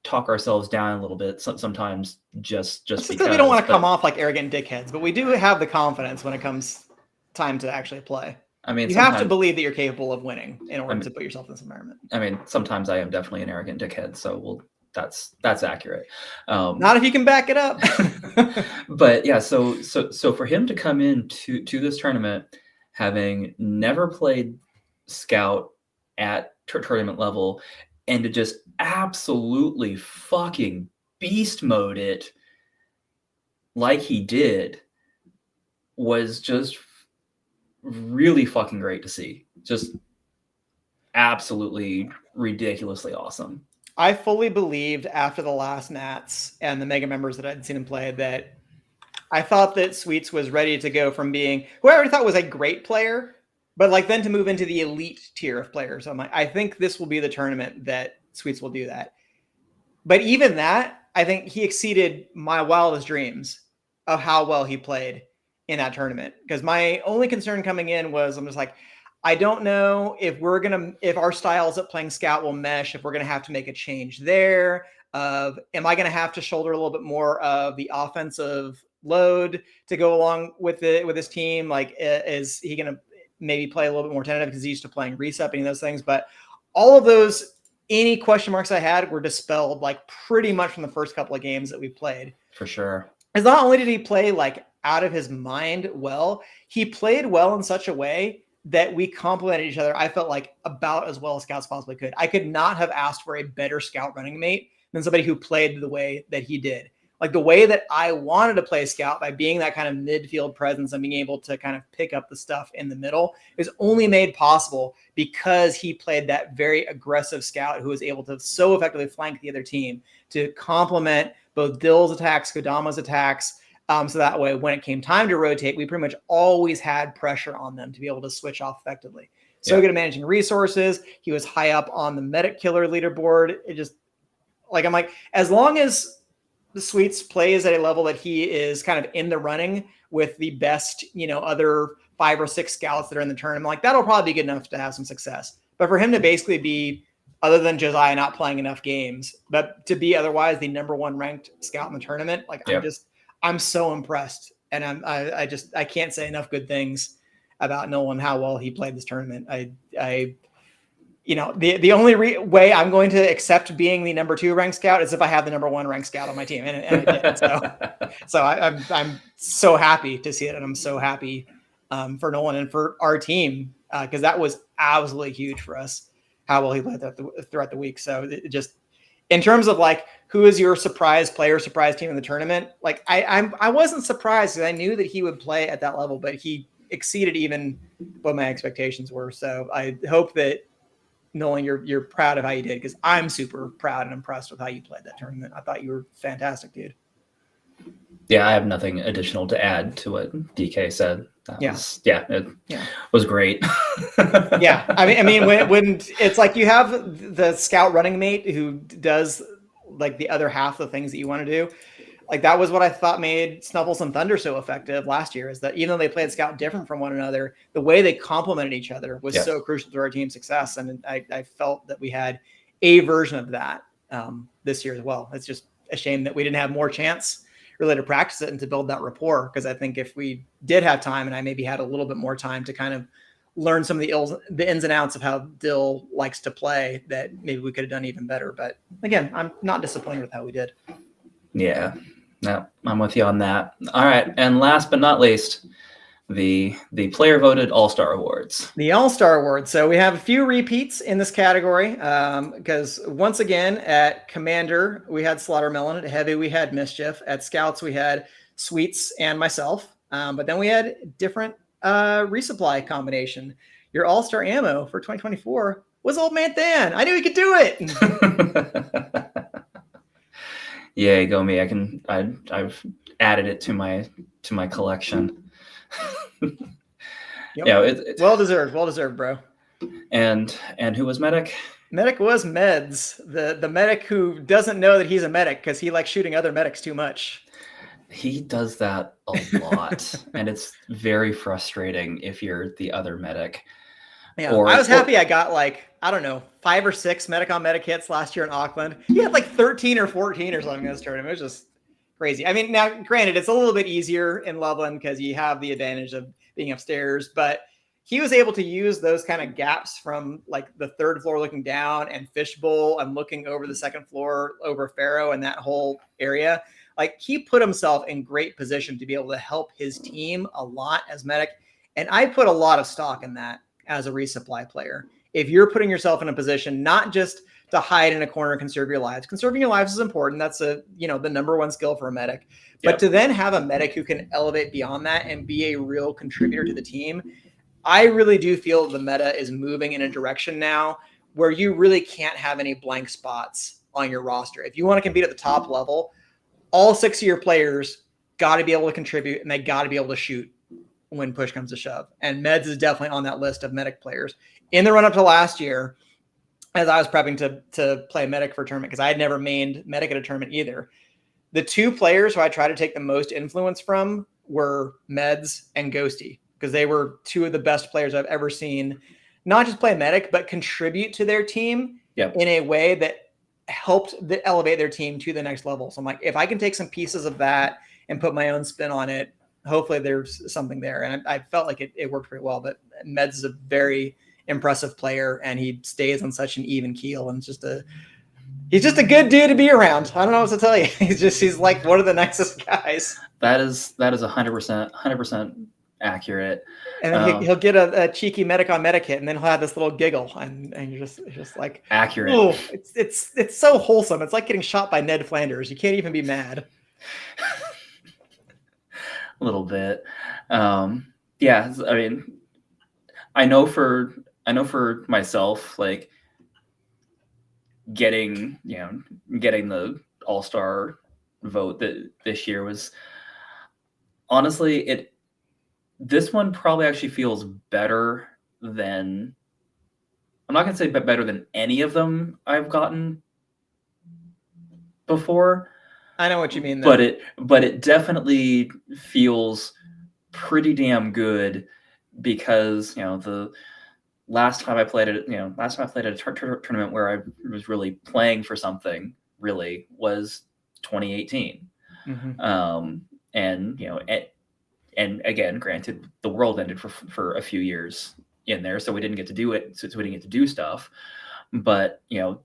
talk ourselves down a little bit sometimes just because we don't want to come off like arrogant dickheads, but we do have the confidence when it comes time to actually play. I mean, you have to believe that you're capable of winning in order to put yourself in this environment. I mean, sometimes I am definitely an arrogant dickhead, so that's accurate. Not if you can back it up. But yeah, so for him to come in to this tournament having never played Scout at tournament level and to just absolutely fucking beast mode it like he did was just really fucking great to see. Just absolutely ridiculously awesome. I fully believed after the last Nats and the Mega members that I'd seen him play that I thought that Sweets was ready to go from being who I already thought was a great player But like then to move into the elite tier of players, I'm like, I think this will be the tournament that Sweets will do that. But even that, I think he exceeded my wildest dreams of how well he played in that tournament. Because my only concern coming in was I'm just like, I don't know if if our styles of playing Scout will mesh, if we're gonna have to make a change there. Am I gonna have to shoulder a little bit more of the offensive load to go along with his team? Like, is he gonna maybe play a little bit more tentative because he's used to playing Resupply and those things? But all of those, any question marks I had were dispelled like pretty much from the first couple of games that we played. For sure. Because not only did he play like out of his mind well, he played well in such a way that we complemented each other. I felt like about as well as scouts possibly could. I could not have asked for a better scout running mate than somebody who played the way that he did. Like the way that I wanted to play scout by being that kind of midfield presence and being able to kind of pick up the stuff in the middle is only made possible because he played that very aggressive scout who was able to so effectively flank the other team to complement both Dill's attacks, Kodama's attacks. So that way, when it came time to rotate, we pretty much always had pressure on them to be able to switch off effectively. So good at managing resources. He was high up on the medic killer leaderboard. It just like, I'm like, as long as the Sweets plays at a level that he is kind of in the running with the best, other 5 or 6 scouts that are in the tournament, like that'll probably be good enough to have some success. But for him to basically be, other than Josiah not playing enough games, but to be otherwise the number 1 ranked scout in the tournament, like I'm so impressed. And I can't say enough good things about Nolan, how well he played this tournament. The only way I'm going to accept being the number 2 ranked scout is if I have the number 1 ranked scout on my team. And I did. So I'm so happy to see it. And I'm so happy for Nolan and for our team because that was absolutely huge for us, how well he played throughout the week. So it just, in terms of like, who is your surprise player, surprise team in the tournament? Like I wasn't surprised because I knew that he would play at that level, but he exceeded even what my expectations were. So I hope that Nolan, you're proud of how you did, because I'm super proud and impressed with how you played that tournament. I thought you were fantastic, dude. Yeah, I have nothing additional to add to what DK said. It was great. Yeah, I mean, when it's like you have the scout running mate who does like the other half of the things that you want to do. Like that was what I thought made Snuffles and Thunder so effective last year, is that even though they played scout different from one another, the way they complemented each other was so crucial to our team's success. And I felt that we had a version of that this year as well. It's just a shame that we didn't have more chance really to practice it and to build that rapport. Because I think if we did have time, and I maybe had a little bit more time to kind of learn some of the ins and outs of how Dill likes to play, that maybe we could have done even better. But again, I'm not disappointed with how we did. Yeah, no, I'm with you on that. All right, and last but not least, the player voted All-Star Awards. The All-Star Awards. So we have a few repeats in this category because once again at Commander we had Slaughtermelon, at Heavy we had Mischief, at Scouts we had Sweets and myself, but then we had different resupply combination. Your All-Star Ammo for 2024 was Old Man Dan. I knew he could do it. Yay, go me! I've added it to my collection. Yep. Yeah, it's well deserved, bro. And who was Medic? Medic was Meds, the medic who doesn't know that he's a medic because he likes shooting other medics too much. He does that a lot, and it's very frustrating if you're the other medic. Yeah, I was happy I got 5 or 6 medic on medic hits last year in Auckland. He had 13 or 14 or something in this tournament. It was just crazy. I mean, now granted, it's a little bit easier in Loveland because you have the advantage of being upstairs, but he was able to use those kind of gaps from the 3rd floor looking down and Fishbowl and looking over the 2nd floor over Faro and that whole area. He put himself in great position to be able to help his team a lot as medic. And I put a lot of stock in that as a resupply player. If you're putting yourself in a position, not just to hide in a corner and conserve your lives. Conserving your lives is important. That's the number 1 skill for a medic. But to then have a medic who can elevate beyond that and be a real contributor to the team, I really do feel the meta is moving in a direction now where you really can't have any blank spots on your roster. If you want to compete at the top level, all 6 of your players got to be able to contribute and they got to be able to shoot when push comes to shove. And Meds is definitely on that list of medic players. In the run up to last year, as I was prepping to play medic for a tournament, because I had never mained medic at a tournament either, the two players who I tried to take the most influence from were Meds and Ghosty, because they were two of the best players I've ever seen, not just play medic, but contribute to their team in a way that helped elevate their team to the next level. So I'm like, if I can take some pieces of that and put my own spin on it, hopefully there's something there. And I felt like it worked pretty well. But Meds is a very impressive player, and he stays on such an even keel, and he's just a good dude to be around. I don't know what to tell you. He's like one of the nicest guys. That is 100% accurate. And then he'll get a cheeky medic on medic hit, and then he'll have this little giggle, and you're just like accurate. Oh, it's so wholesome. It's like getting shot by Ned Flanders. You can't even be mad. A little bit. Yeah, I mean, I know for myself, like getting the all-star vote that this year was honestly this one probably actually feels better than, I'm not gonna say better than any of them I've gotten before. I know what you mean though. But it definitely feels pretty damn good, because the last time I played at a tournament where I was really playing for something really was 2018. Mm-hmm. And again, granted, the world ended for a few years in there, so we didn't get to do it. So we didn't get to do stuff. But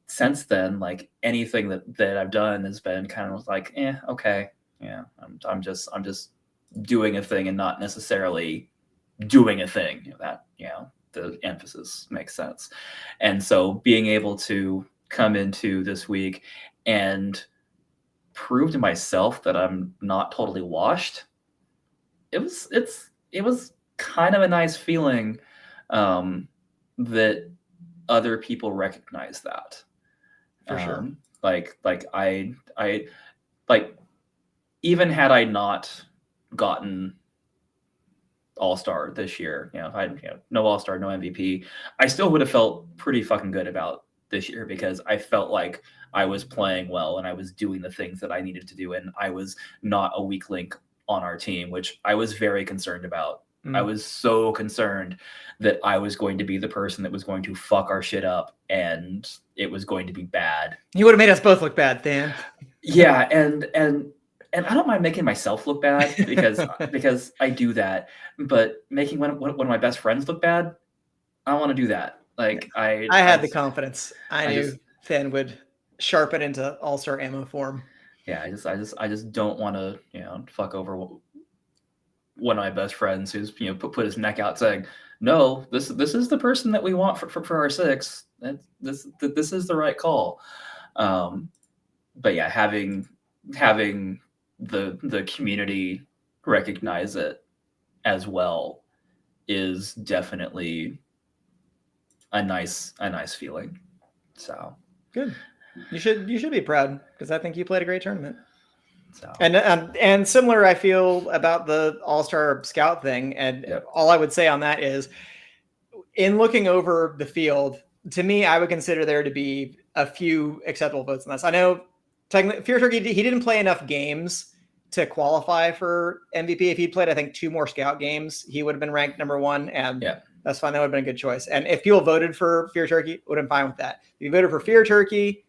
since then, like anything that I've done has been kind of like, okay, yeah, I'm just doing a thing and not necessarily doing a thing. The emphasis makes sense. And so being able to come into this week and prove to myself that I'm not totally washed, it was kind of a nice feeling that other people recognize that. For sure. Like I like, even had I not gotten All-Star this year, if I no All-Star, no MVP, I still would have felt pretty fucking good about this year, because I felt like I was playing well and I was doing the things that I needed to do, and I was not a weak link on our team, which I was very concerned about. I was so concerned that I was going to be the person that was going to fuck our shit up, and it was going to be bad. You would have made us both look bad, Dan. Yeah, and I don't mind making myself look bad, because I do that. But making one of my best friends look bad, I want to do that. Like I had the confidence. I knew Than would sharpen into all-star ammo form. Yeah, I just don't want to fuck over one of my best friends who's put his neck out saying, no, this is the person that we want for our six. This is the right call. But yeah, having the community recognize it as well is definitely a nice feeling. So good. You should be proud, because I think you played a great tournament. So. And similar, I feel about the All-Star Scout thing. And all I would say on that is, in looking over the field, to me, I would consider there to be a few acceptable votes on this. I know technically Fear Turkey, he didn't play enough games to qualify for MVP. If he'd played, I think, 2 more Scout games, he would have been ranked number 1. And that's fine. That would have been a good choice. And if people voted for Fear Turkey, would have been fine with that. If you voted for Fear Turkey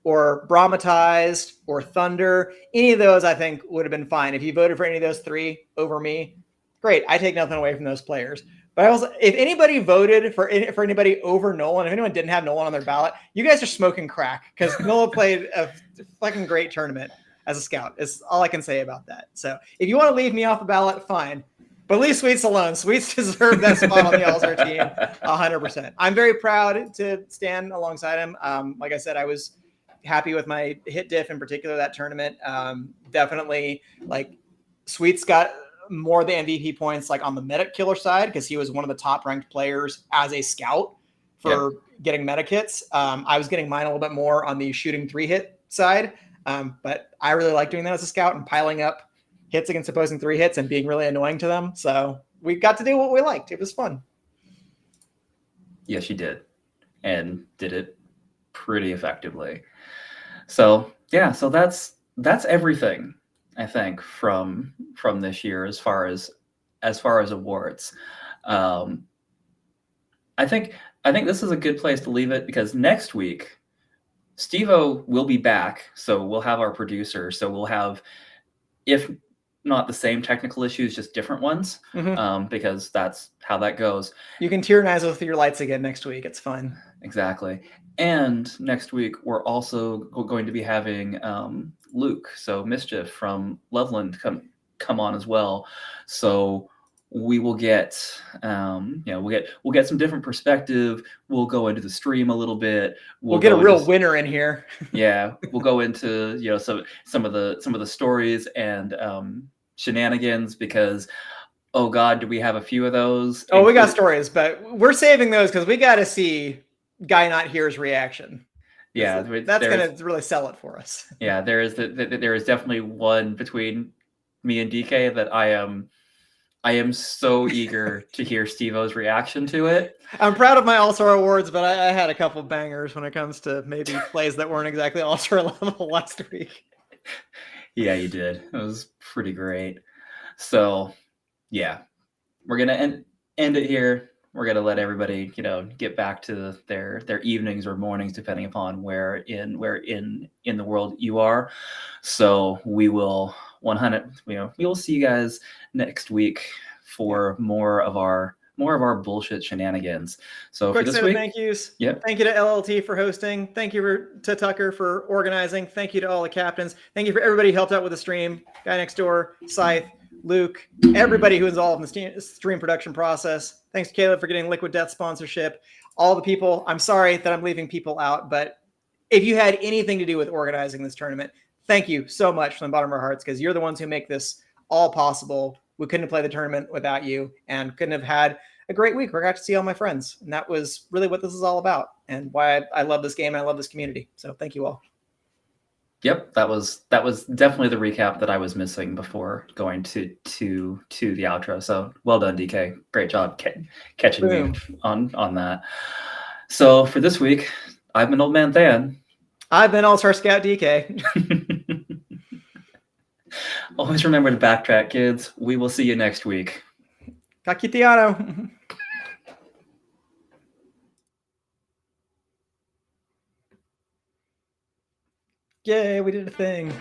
or Brahmatized or Thunder, any of those I think would have been fine. If you voted for any of those 3 over me, great. I take nothing away from those players. But I also, if anybody voted for anybody over Nolan, if anyone didn't have Nolan on their ballot, you guys are smoking crack, because Nolan played a fucking great tournament as a scout. Is all I can say about that. So if you want to leave me off the ballot, fine. But leave Sweets alone. Sweets deserve that spot on the All-Star team 100%. I'm very proud to stand alongside him. Like I said, I was happy with my hit diff in particular that tournament. Definitely, like, Sweets got more of the MVP points like on the medic killer side, because he was one of the top ranked players as a scout for getting medic hits. I was getting mine a little bit more on the shooting 3-hit side. But I really like doing that as a scout and piling up hits against opposing 3 hits and being really annoying to them. So we got to do what we liked. It was fun. Yes, you did, and did it pretty effectively. So yeah, so that's everything I think from this year as far as awards. Um, I think this is a good place to leave it because next week Steve-O will be back, so we'll have our producer. So we'll have, if not the same technical issues, just different ones, because that's how that goes. You can tyrannize with your lights again next week. It's fun. Exactly. And next week we're also going to be having Luke, so Mischief from Loveland, come on as well. So we will get we'll get some different perspective. We'll go into the stream a little bit. We'll get a real winner in here. Yeah, we'll go into some of the stories and shenanigans, because oh god, do we have a few of those? Oh, we got stories, but we're saving those because we got to see Guy Not Here's reaction. Yeah, that's going to really sell it for us. Yeah, there is definitely one between me and DK that I am so eager to hear Steve-O's reaction to it. I'm proud of my All-Star awards, but I had a couple bangers when it comes to maybe plays that weren't exactly All-Star level last week. Yeah, you did. It was pretty great. So, yeah, we're gonna end it here. We're gonna let everybody, get back to their evenings or mornings, depending upon where in the world you are. So we will we will see you guys next week for more of our bullshit shenanigans. So quick for this set week, of thank yous. Yep. Thank you to LLT for hosting. Thank you to Tucker for organizing. Thank you to all the captains. Thank you for everybody who helped out with the stream. Guy Next Door, Scythe, Luke, everybody who was involved in the stream production process. Thanks to Caleb for getting Liquid Death sponsorship. All the people, I'm sorry that I'm leaving people out, but if you had anything to do with organizing this tournament, thank you so much from the bottom of our hearts, because you're the ones who make this all possible. We couldn't have played the tournament without you, and couldn't have had a great week where I got to see all my friends. And that was really what this is all about, and why I love this game and I love this community. So thank you all. Yep, that was definitely the recap that I was missing before going to the outro. So well done, DK. Great job catching me on that. So for this week, I've been Old Man Than. I've been All-Star Scout DK. Always remember to backtrack, kids. We will see you next week. Kakitiano. Yay, we did a thing.